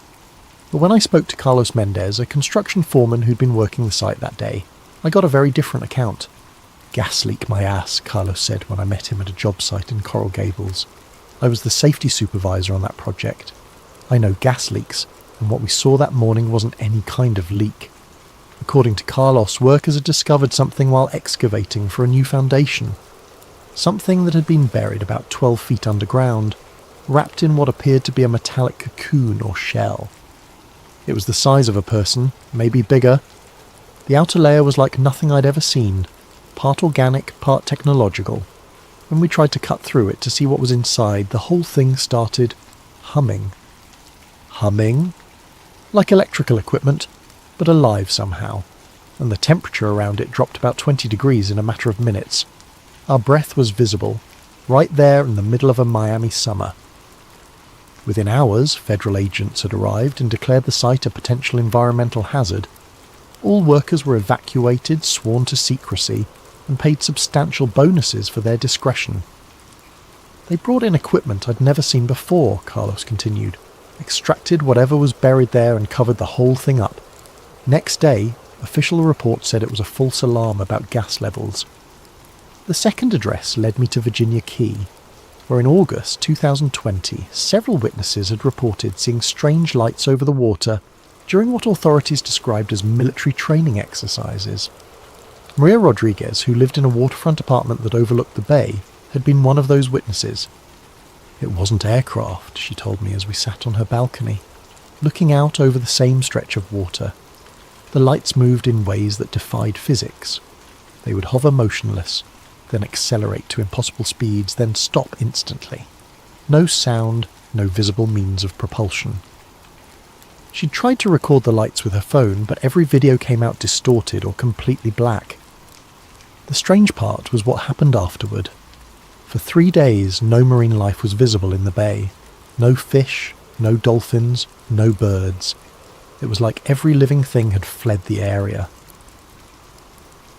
But when I spoke to Carlos Mendez, a construction foreman who'd been working the site that day, I got a very different account. "Gas leak my ass," Carlos said when I met him at a job site in Coral Gables. "I was the safety supervisor on that project. I know gas leaks, and what we saw that morning wasn't any kind of leak. According to Carlos, workers had discovered something while excavating for a new foundation. Something that had been buried about 12 feet underground, wrapped in what appeared to be a metallic cocoon or shell. It was the size of a person, maybe bigger. The outer layer was like nothing I'd ever seen, part organic, part technological. When we tried to cut through it to see what was inside, the whole thing started humming." Humming? Like electrical equipment, but alive somehow, and the temperature around it dropped about 20 degrees in a matter of minutes. Our breath was visible, right there in the middle of a Miami summer. Within hours, federal agents had arrived and declared the site a potential environmental hazard. All workers were evacuated, sworn to secrecy, and paid substantial bonuses for their discretion. "They brought in equipment I'd never seen before," Carlos continued, "extracted whatever was buried there and covered the whole thing up. Next day, official reports said it was a false alarm about gas levels." The second address led me to Virginia Key, where in August 2020, several witnesses had reported seeing strange lights over the water during what authorities described as military training exercises. Maria Rodriguez, who lived in a waterfront apartment that overlooked the bay, had been one of those witnesses. "It wasn't aircraft," she told me as we sat on her balcony, looking out over the same stretch of water. The lights moved in ways that defied physics. They would hover motionless, then accelerate to impossible speeds, then stop instantly. No sound, no visible means of propulsion. She tried to record the lights with her phone, but every video came out distorted or completely black. The strange part was what happened afterward. For 3 days, no marine life was visible in the bay. No fish, no dolphins, no birds. It was like every living thing had fled the area.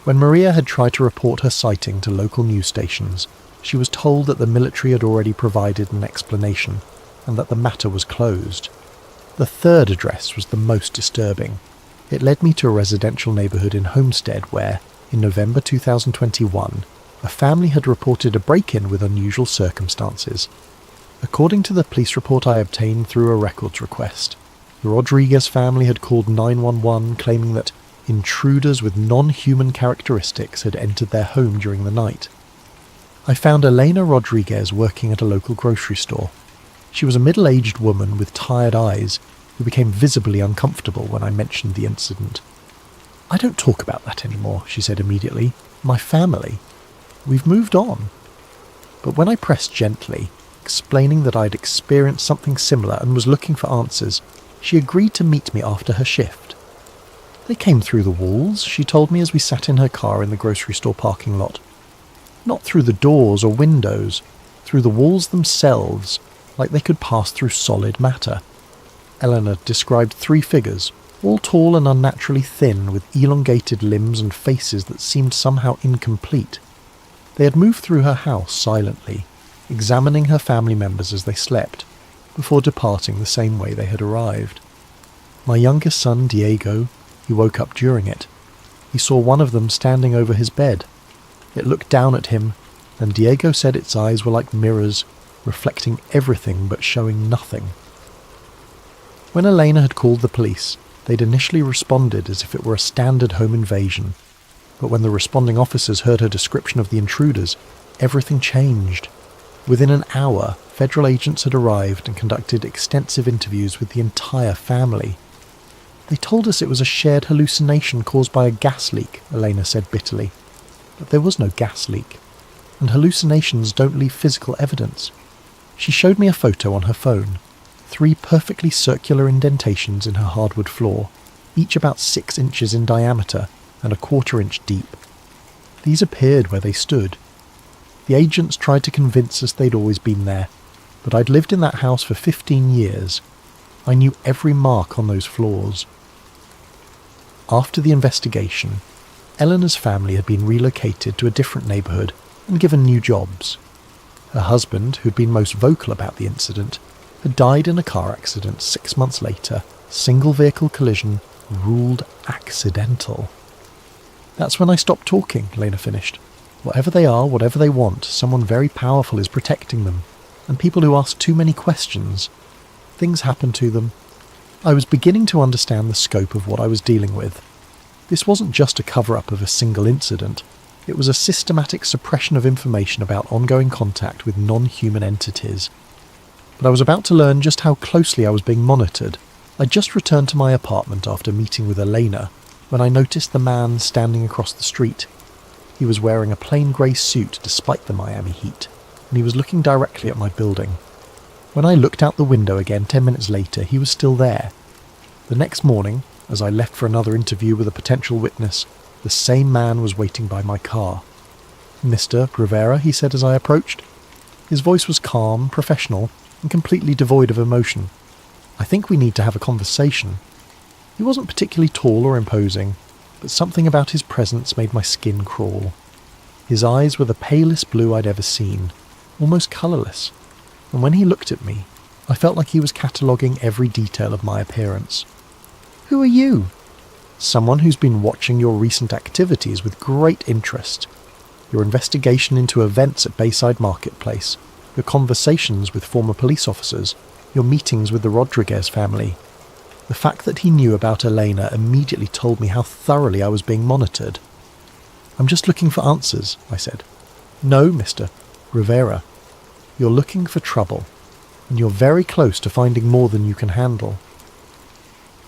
When Maria had tried to report her sighting to local news stations, she was told that the military had already provided an explanation and that the matter was closed. The third address was the most disturbing. It led me to a residential neighbourhood in Homestead where, in November 2021, a family had reported a break-in with unusual circumstances. According to the police report I obtained through a records request, the Rodriguez family had called 911 claiming that intruders with non-human characteristics had entered their home during the night. I found Elena Rodriguez working at a local grocery store. She was a middle-aged woman with tired eyes who became visibly uncomfortable when I mentioned the incident. "I don't talk about that anymore," she said immediately. "My family. We've moved on." But when I pressed gently, explaining that I'd experienced something similar and was looking for answers, she agreed to meet me after her shift. "They came through the walls," she told me as we sat in her car in the grocery store parking lot. "Not through the doors or windows, through the walls themselves, like they could pass through solid matter." Eleanor described 3 figures, all tall and unnaturally thin, with elongated limbs and faces that seemed somehow incomplete. They had moved through her house silently, examining her family members as they slept, before departing the same way they had arrived. My youngest son, Diego, he woke up during it. He saw one of them standing over his bed. It looked down at him, and Diego said its eyes were like mirrors, reflecting everything but showing nothing. When Elena had called the police, they'd initially responded as if it were a standard home invasion. But when the responding officers heard her description of the intruders, everything changed. Within an hour, federal agents had arrived and conducted extensive interviews with the entire family. "They told us it was a shared hallucination caused by a gas leak," Elena said bitterly. But there was no gas leak, and hallucinations don't leave physical evidence. She showed me a photo on her phone. 3 perfectly circular indentations in her hardwood floor, each about 6 inches in diameter and a 1/4 inch deep. These appeared where they stood. The agents tried to convince us they'd always been there, but I'd lived in that house for 15 years. I knew every mark on those floors. After the investigation, Eleanor's family had been relocated to a different neighbourhood and given new jobs. Her husband, who'd been most vocal about the incident, had died in a car accident 6 months later, single vehicle collision, ruled accidental. That's when I stopped talking, Lena finished. Whatever they are, whatever they want, someone very powerful is protecting them, and people who ask too many questions. Things happen to them. I was beginning to understand the scope of what I was dealing with. This wasn't just a cover-up of a single incident. It was a systematic suppression of information about ongoing contact with non-human entities. But I was about to learn just how closely I was being monitored. I'd just returned to my apartment after meeting with Elena when I noticed the man standing across the street. He was wearing a plain grey suit despite the Miami heat, and he was looking directly at my building. When I looked out the window again 10 minutes later, he was still there. The next morning, as I left for another interview with a potential witness, the same man was waiting by my car. "Mr. Rivera," he said as I approached. His voice was calm, professional, and completely devoid of emotion. "I think we need to have a conversation." He wasn't particularly tall or imposing, but something about his presence made my skin crawl. His eyes were the palest blue I'd ever seen, almost colourless, and when he looked at me, I felt like he was cataloguing every detail of my appearance. "Who are you?" "Someone who's been watching your recent activities with great interest. Your investigation into events at Bayside Marketplace, your conversations with former police officers, your meetings with the Rodriguez family." The fact that he knew about Elena immediately told me how thoroughly I was being monitored. "I'm just looking for answers," I said. "No, Mr. Rivera. You're looking for trouble, and you're very close to finding more than you can handle."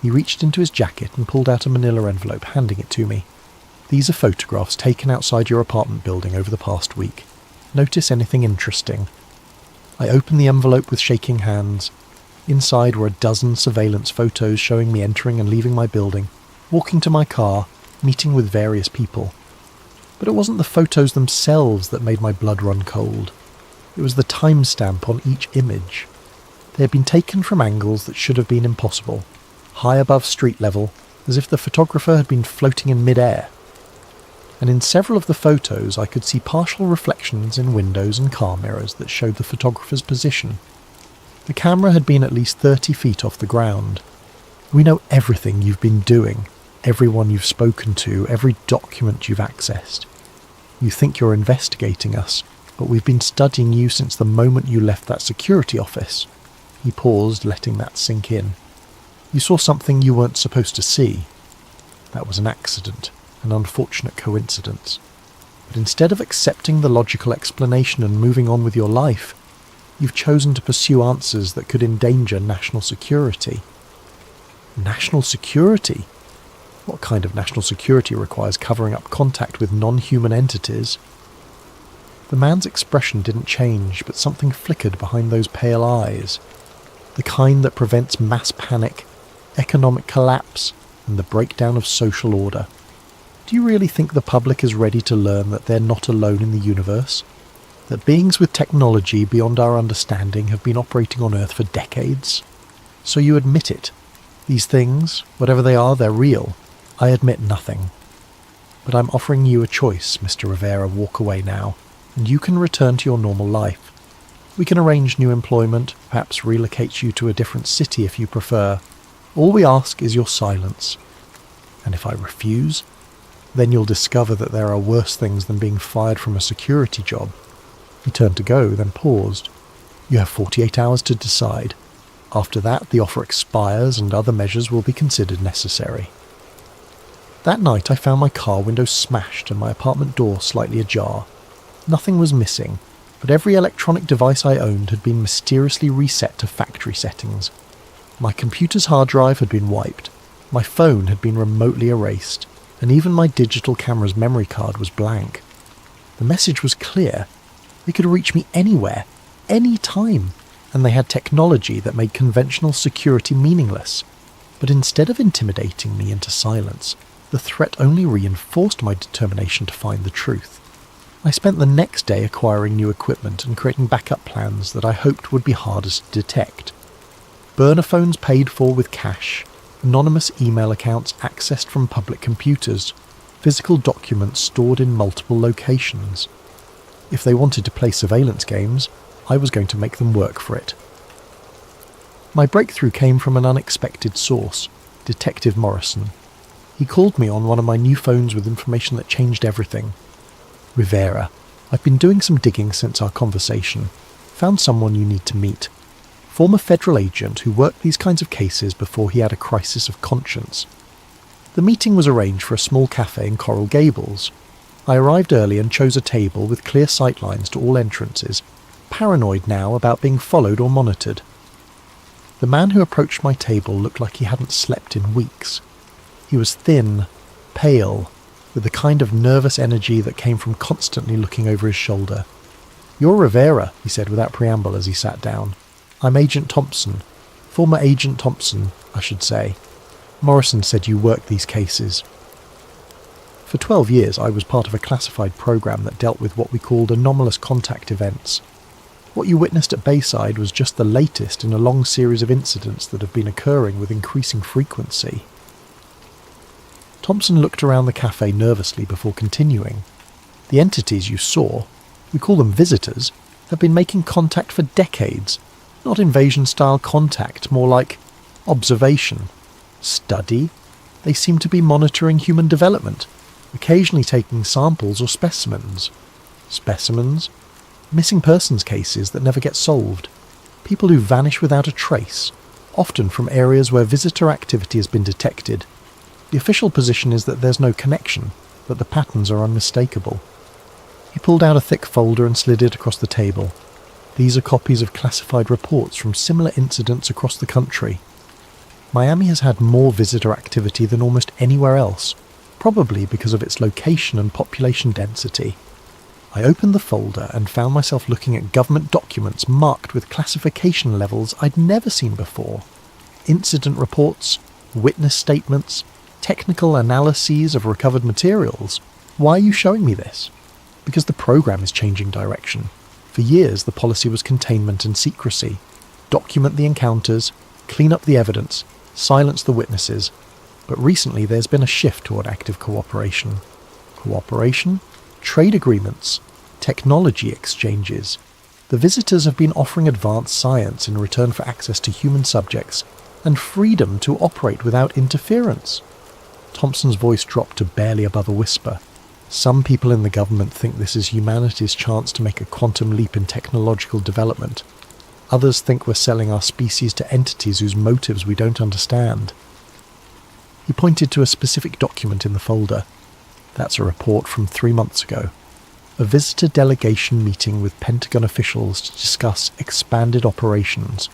He reached into his jacket and pulled out a manila envelope, handing it to me. "These are photographs taken outside your apartment building over the past week. Notice anything interesting?" I opened the envelope with shaking hands. Inside were a dozen surveillance photos showing me entering and leaving my building, walking to my car, meeting with various people. But it wasn't the photos themselves that made my blood run cold. It was the timestamp on each image. They had been taken from angles that should have been impossible, high above street level, as if the photographer had been floating in mid-air. And in several of the photos I could see partial reflections in windows and car mirrors that showed the photographer's position. The camera had been at least 30 feet off the ground. "We know everything you've been doing, everyone you've spoken to, every document you've accessed. You think you're investigating us, but we've been studying you since the moment you left that security office." He paused, letting that sink in. "You saw something you weren't supposed to see. That was an accident, an unfortunate coincidence. But instead of accepting the logical explanation and moving on with your life, you've chosen to pursue answers that could endanger national security." National security? What kind of national security requires covering up contact with non-human entities? The man's expression didn't change, but something flickered behind those pale eyes. The kind that prevents mass panic, economic collapse, and the breakdown of social order. Do you really think the public is ready to learn that they're not alone in the universe? That beings with technology beyond our understanding have been operating on Earth for decades? So you admit it. These things, whatever they are, they're real. I admit nothing. But I'm offering you a choice, Mr. Rivera. Walk away now, and you can return to your normal life. We can arrange new employment, perhaps relocate you to a different city if you prefer. All we ask is your silence. And if I refuse, then you'll discover that there are worse things than being fired from a security job." He turned to go, then paused. "You have 48 hours to decide. After that, the offer expires and other measures will be considered necessary." That night I found my car window smashed and my apartment door slightly ajar. Nothing was missing, but every electronic device I owned had been mysteriously reset to factory settings. My computer's hard drive had been wiped, my phone had been remotely erased, and even my digital camera's memory card was blank. The message was clear. They could reach me anywhere, any time. and they had technology that made conventional security meaningless. But instead of intimidating me into silence, the threat only reinforced my determination to find the truth. I spent the next day acquiring new equipment and creating backup plans that I hoped would be hardest to detect. Burner phones paid for with cash, anonymous email accounts accessed from public computers, physical documents stored in multiple locations. If they wanted to play surveillance games, I was going to make them work for it. My breakthrough came from an unexpected source, Detective Morrison. He called me on one of my new phones with information that changed everything. Rivera, I've been doing some digging since our conversation. Found someone you need to meet. Former federal agent who worked these kinds of cases before he had a crisis of conscience. The meeting was arranged for a small cafe in Coral Gables. I arrived early and chose a table with clear sightlines to all entrances, paranoid now about being followed or monitored. The man who approached my table looked like he hadn't slept in weeks. He was thin, pale, with the kind of nervous energy that came from constantly looking over his shoulder. "You're Rivera," he said without preamble as he sat down. "I'm Agent Thompson. Former Agent Thompson, I should say. Morrison said you worked these cases." For 12 years I was part of a classified program that dealt with what we called anomalous contact events. What you witnessed at Bayside was just the latest in a long series of incidents that have been occurring with increasing frequency. Thompson looked around the cafe nervously before continuing. "The entities you saw, we call them visitors, have been making contact for decades. Not invasion-style contact, more like observation. Study. They seem to be monitoring human development, occasionally taking samples or specimens. Specimens? Missing persons cases that never get solved. People who vanish without a trace, often from areas where visitor activity has been detected. The official position is that there's no connection, but the patterns are unmistakable." He pulled out a thick folder and slid it across the table. "These are copies of classified reports from similar incidents across the country. Miami has had more visitor activity than almost anywhere else, probably because of its location and population density." I opened the folder and found myself looking at government documents marked with classification levels I'd never seen before. Incident reports, witness statements, technical analyses of recovered materials. "Why are you showing me this?" "Because the program is changing direction. For years the policy was containment and secrecy. Document the encounters, clean up the evidence, silence the witnesses. But recently there's been a shift toward active cooperation. Cooperation? Trade agreements, technology exchanges. The visitors have been offering advanced science in return for access to human subjects and freedom to operate without interference." Thompson's voice dropped to barely above a whisper. "Some people in the government think this is humanity's chance to make a quantum leap in technological development. Others think we're selling our species to entities whose motives we don't understand." He pointed to a specific document in the folder. "That's a report from 3 months ago. A visitor delegation meeting with Pentagon officials to discuss expanded operations.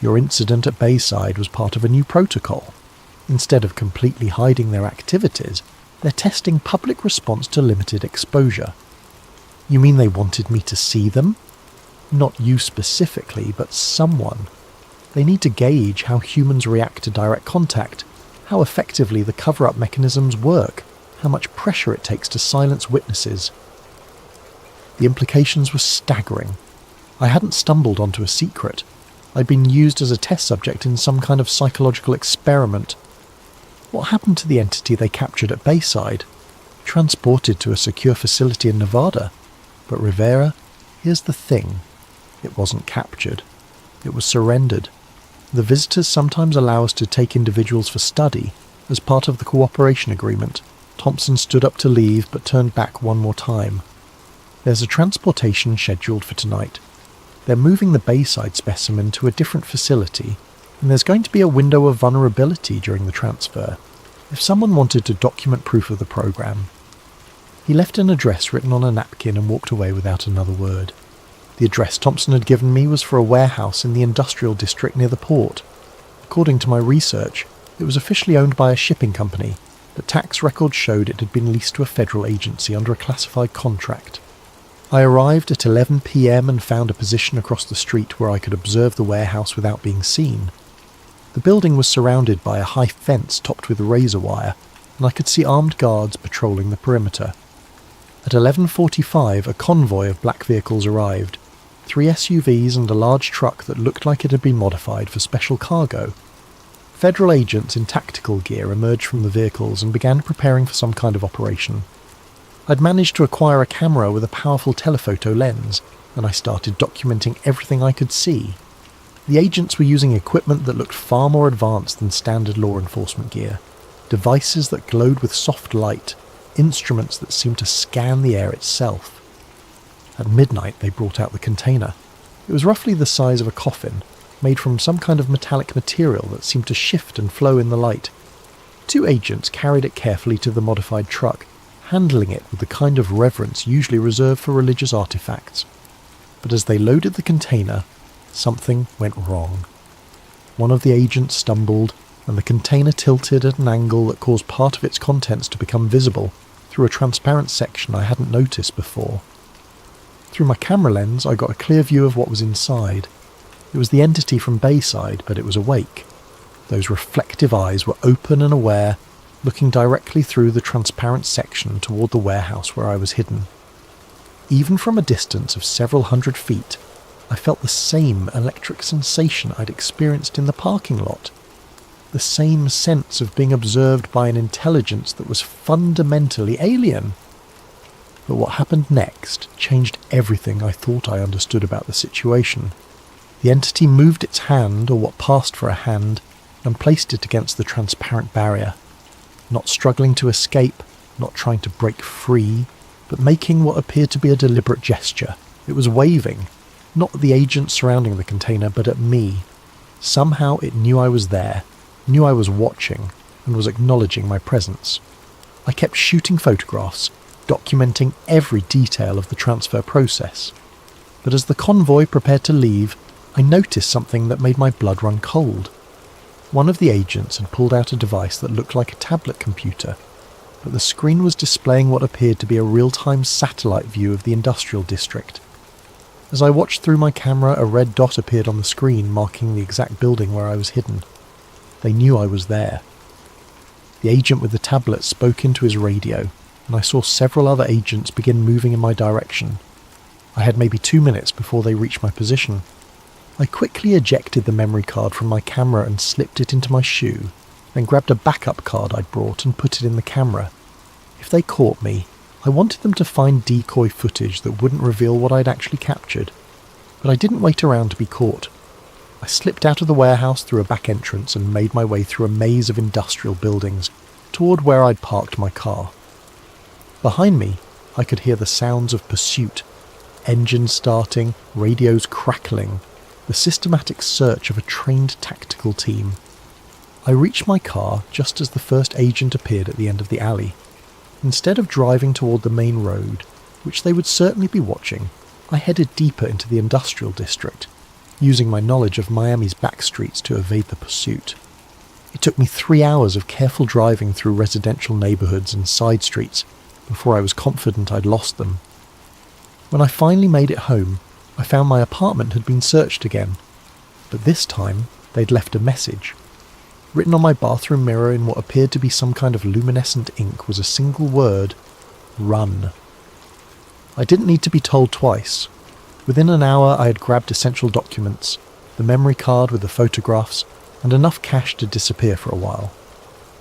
Your incident at Bayside was part of a new protocol. Instead of completely hiding their activities, they're testing public response to limited exposure." "You mean they wanted me to see them?" "Not you specifically, but someone. They need to gauge how humans react to direct contact, how effectively the cover-up mechanisms work, how much pressure it takes to silence witnesses." The implications were staggering. I hadn't stumbled onto a secret. I'd been used as a test subject in some kind of psychological experiment. What happened to the entity they captured at Bayside? Transported to a secure facility in Nevada. But Rivera, here's the thing. It wasn't captured. It was surrendered. The visitors sometimes allow us to take individuals for study as part of the cooperation agreement. Thompson stood up to leave but turned back one more time. "There's a transportation scheduled for tonight. They're moving the Bayside specimen to a different facility, and there's going to be a window of vulnerability during the transfer. If someone wanted to document proof of the program..." He left an address written on a napkin and walked away without another word. The address Thompson had given me was for a warehouse in the industrial district near the port. According to my research, it was officially owned by a shipping company, but tax records showed it had been leased to a federal agency under a classified contract. I arrived at 11 p.m. and found a position across the street where I could observe the warehouse without being seen. The building was surrounded by a high fence topped with razor wire, and I could see armed guards patrolling the perimeter. At 11:45, a convoy of black vehicles arrived, 3 SUVs and a large truck that looked like it had been modified for special cargo. Federal agents in tactical gear emerged from the vehicles and began preparing for some kind of operation. I'd managed to acquire a camera with a powerful telephoto lens, and I started documenting everything I could see. The agents were using equipment that looked far more advanced than standard law enforcement gear. Devices that glowed with soft light, instruments that seemed to scan the air itself. At midnight they brought out the container. It was roughly the size of a coffin, made from some kind of metallic material that seemed to shift and flow in the light. 2 agents carried it carefully to the modified truck, handling it with the kind of reverence usually reserved for religious artifacts. But as they loaded the container, something went wrong. One of the agents stumbled, and the container tilted at an angle that caused part of its contents to become visible through a transparent section I hadn't noticed before. Through my camera lens, I got a clear view of what was inside. It was the entity from Bayside, but it was awake. Those reflective eyes were open and aware, looking directly through the transparent section toward the warehouse where I was hidden. Even from a distance of several hundred feet, I felt the same electric sensation I'd experienced in the parking lot. The same sense of being observed by an intelligence that was fundamentally alien. But what happened next changed everything I thought I understood about the situation. The entity moved its hand, or what passed for a hand, and placed it against the transparent barrier. Not struggling to escape, not trying to break free, but making what appeared to be a deliberate gesture. It was waving, not at the agents surrounding the container, but at me. Somehow it knew I was there, knew I was watching, and was acknowledging my presence. I kept shooting photographs, documenting every detail of the transfer process. But as the convoy prepared to leave, I noticed something that made my blood run cold. One of the agents had pulled out a device that looked like a tablet computer, but the screen was displaying what appeared to be a real-time satellite view of the industrial district. As I watched through my camera, a red dot appeared on the screen marking the exact building where I was hidden. They knew I was there. The agent with the tablet spoke into his radio, and I saw several other agents begin moving in my direction. I had maybe 2 minutes before they reached my position. I quickly ejected the memory card from my camera and slipped it into my shoe, then grabbed a backup card I'd brought and put it in the camera. If they caught me, I wanted them to find decoy footage that wouldn't reveal what I'd actually captured. But I didn't wait around to be caught. I slipped out of the warehouse through a back entrance and made my way through a maze of industrial buildings toward where I'd parked my car. Behind me, I could hear the sounds of pursuit, engines starting, radios crackling, the systematic search of a trained tactical team. I reached my car just as the first agent appeared at the end of the alley. Instead of driving toward the main road, which they would certainly be watching, I headed deeper into the industrial district, using my knowledge of Miami's back streets to evade the pursuit. It took me 3 hours of careful driving through residential neighborhoods and side streets before I was confident I'd lost them. When I finally made it home, I found my apartment had been searched again, but this time they'd left a message. Written on my bathroom mirror in what appeared to be some kind of luminescent ink was a single word: run. I didn't need to be told twice. Within an hour I had grabbed essential documents, the memory card with the photographs, and enough cash to disappear for a while.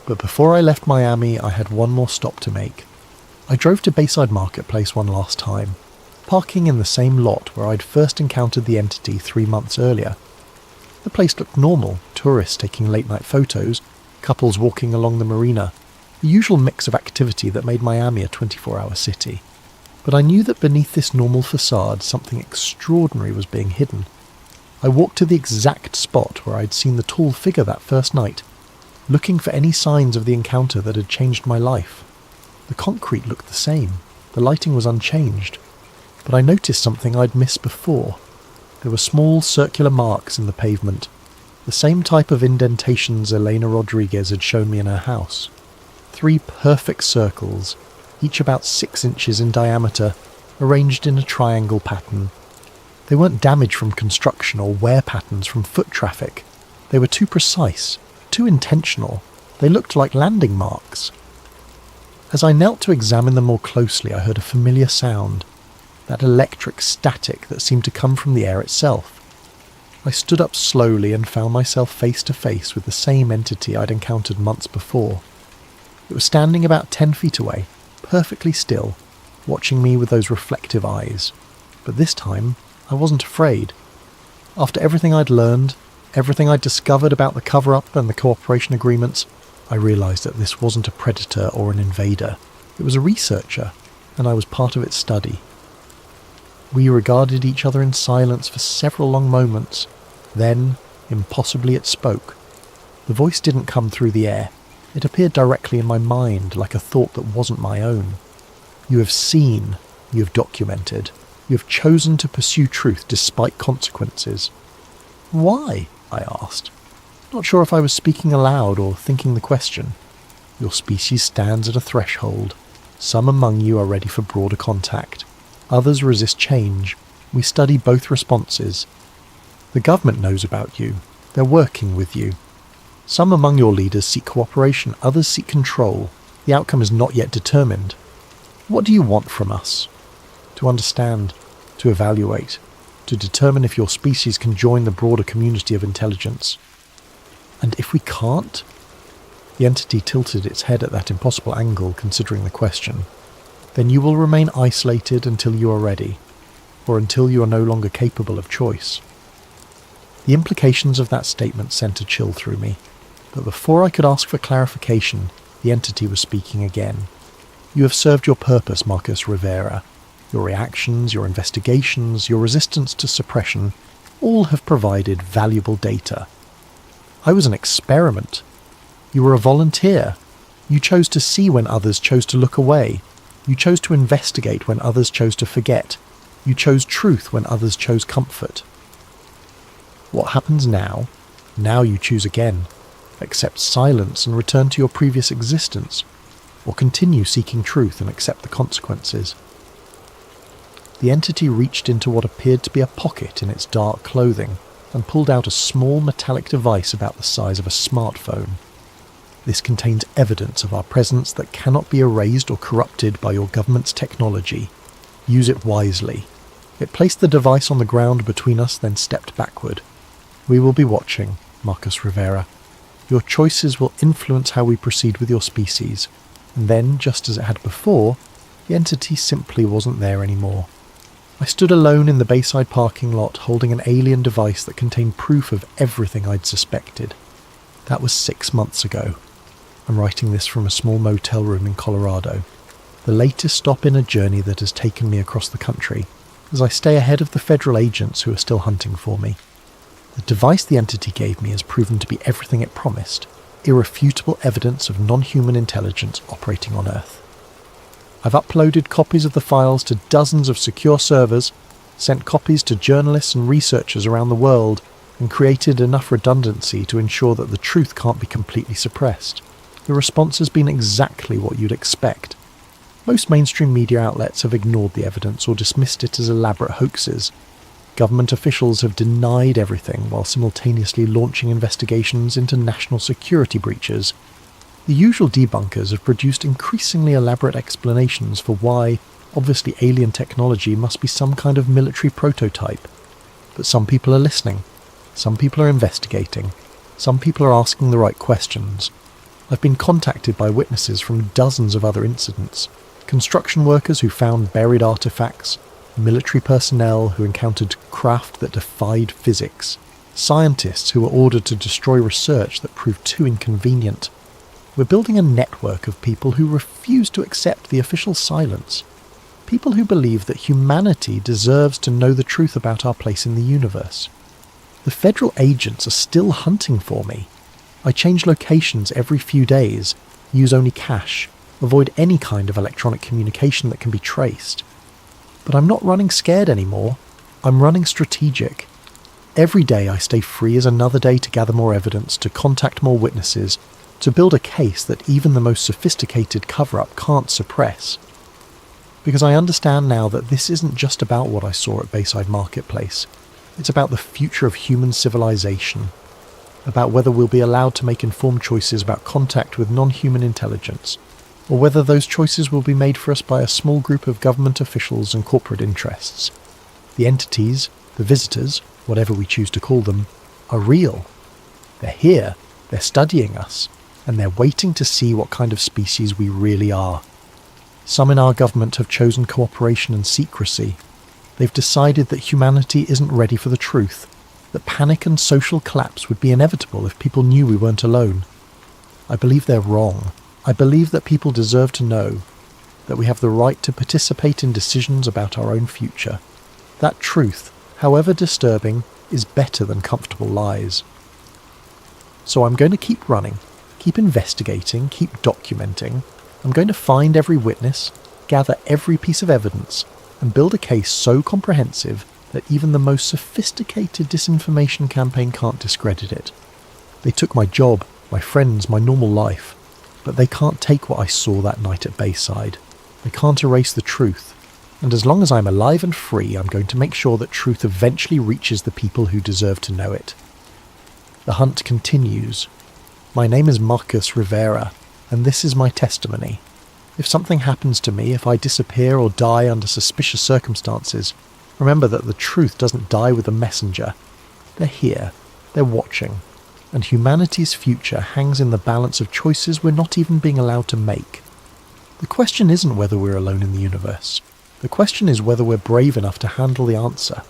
But before I left Miami, I had one more stop to make. I drove to Bayside Marketplace one last time, parking in the same lot where I'd first encountered the entity 3 months earlier. The place looked normal, tourists taking late-night photos, couples walking along the marina, the usual mix of activity that made Miami a 24-hour city. But I knew that beneath this normal facade something extraordinary was being hidden. I walked to the exact spot where I'd seen the tall figure that first night, looking for any signs of the encounter that had changed my life. The concrete looked the same, the lighting was unchanged, but I noticed something I'd missed before. There were small circular marks in the pavement, the same type of indentations Elena Rodriguez had shown me in her house. 3 perfect circles, each about 6 inches in diameter, arranged in a triangle pattern. They weren't damage from construction or wear patterns from foot traffic. They were too precise, too intentional. They looked like landing marks. As I knelt to examine them more closely, I heard a familiar sound, that electric static that seemed to come from the air itself. I stood up slowly and found myself face to face with the same entity I'd encountered months before. It was standing about 10 feet away, perfectly still, watching me with those reflective eyes. But this time, I wasn't afraid. After everything I'd learned, everything I'd discovered about the cover-up and the cooperation agreements, I realised that this wasn't a predator or an invader. It was a researcher, and I was part of its study. We regarded each other in silence for several long moments. Then, impossibly, it spoke. The voice didn't come through the air. It appeared directly in my mind, like a thought that wasn't my own. You have seen, you have documented, you have chosen to pursue truth despite consequences. Why? I asked. Not sure if I was speaking aloud or thinking the question. Your species stands at a threshold. Some among you are ready for broader contact. Others resist change. We study both responses. The government knows about you. They're working with you. Some among your leaders seek cooperation, others seek control. The outcome is not yet determined. What do you want from us? To understand, to evaluate, to determine if your species can join the broader community of intelligence. And if we can't? The entity tilted its head at that impossible angle, considering the question. Then you will remain isolated until you are ready, or until you are no longer capable of choice. The implications of that statement sent a chill through me, but before I could ask for clarification, the entity was speaking again. You have served your purpose, Marcus Rivera. Your reactions, your investigations, your resistance to suppression, all have provided valuable data. I was an experiment. You were a volunteer. You chose to see when others chose to look away. You chose to investigate when others chose to forget. You chose truth when others chose comfort. What happens now? Now you choose again. Accept silence and return to your previous existence, or continue seeking truth and accept the consequences. The entity reached into what appeared to be a pocket in its dark clothing and pulled out a small metallic device about the size of a smartphone. This contains evidence of our presence that cannot be erased or corrupted by your government's technology. Use it wisely. It placed the device on the ground between us, then stepped backward. We will be watching, Marcus Rivera. Your choices will influence how we proceed with your species. And then, just as it had before, the entity simply wasn't there anymore. I stood alone in the Bayside parking lot, holding an alien device that contained proof of everything I'd suspected. That was 6 months ago. I'm writing this from a small motel room in Colorado, the latest stop in a journey that has taken me across the country, as I stay ahead of the federal agents who are still hunting for me. The device the entity gave me has proven to be everything it promised, irrefutable evidence of non-human intelligence operating on Earth. I've uploaded copies of the files to dozens of secure servers, sent copies to journalists and researchers around the world, and created enough redundancy to ensure that the truth can't be completely suppressed. The response has been exactly what you'd expect. Most mainstream media outlets have ignored the evidence or dismissed it as elaborate hoaxes. Government officials have denied everything while simultaneously launching investigations into national security breaches. The usual debunkers have produced increasingly elaborate explanations for why, obviously alien technology must be some kind of military prototype. But some people are listening. Some people are investigating. Some people are asking the right questions. I've been contacted by witnesses from dozens of other incidents. Construction workers who found buried artifacts, military personnel who encountered craft that defied physics, scientists who were ordered to destroy research that proved too inconvenient. We're building a network of people who refuse to accept the official silence. People who believe that humanity deserves to know the truth about our place in the universe. The federal agents are still hunting for me. I change locations every few days, use only cash, avoid any kind of electronic communication that can be traced. But I'm not running scared anymore. I'm running strategic. Every day I stay free as another day to gather more evidence, to contact more witnesses, to build a case that even the most sophisticated cover-up can't suppress. because I understand now that this isn't just about what I saw at Bayside Marketplace. It's about the future of human civilization, about whether we'll be allowed to make informed choices about contact with non-human intelligence, or whether those choices will be made for us by a small group of government officials and corporate interests. The entities, the visitors, whatever we choose to call them, are real. They're here, they're studying us, and they're waiting to see what kind of species we really are. Some in our government have chosen cooperation and secrecy. They've decided that humanity isn't ready for the truth, that panic and social collapse would be inevitable if people knew we weren't alone. I believe they're wrong. I believe that people deserve to know that we have the right to participate in decisions about our own future. That truth, however disturbing, is better than comfortable lies. So I'm going to keep running, keep investigating, keep documenting. I'm going to find every witness, gather every piece of evidence, and build a case so comprehensive that even the most sophisticated disinformation campaign can't discredit it. They took my job, my friends, my normal life, but they can't take what I saw that night at Bayside. They can't erase the truth, and as long as I'm alive and free, I'm going to make sure that truth eventually reaches the people who deserve to know it. The hunt continues. My name is Marcus Rivera, and this is my testimony. If something happens to me, if I disappear or die under suspicious circumstances, remember that the truth doesn't die with the messenger. They're here, they're watching, and humanity's future hangs in the balance of choices we're not even being allowed to make. The question isn't whether we're alone in the universe. The question is whether we're brave enough to handle the answer,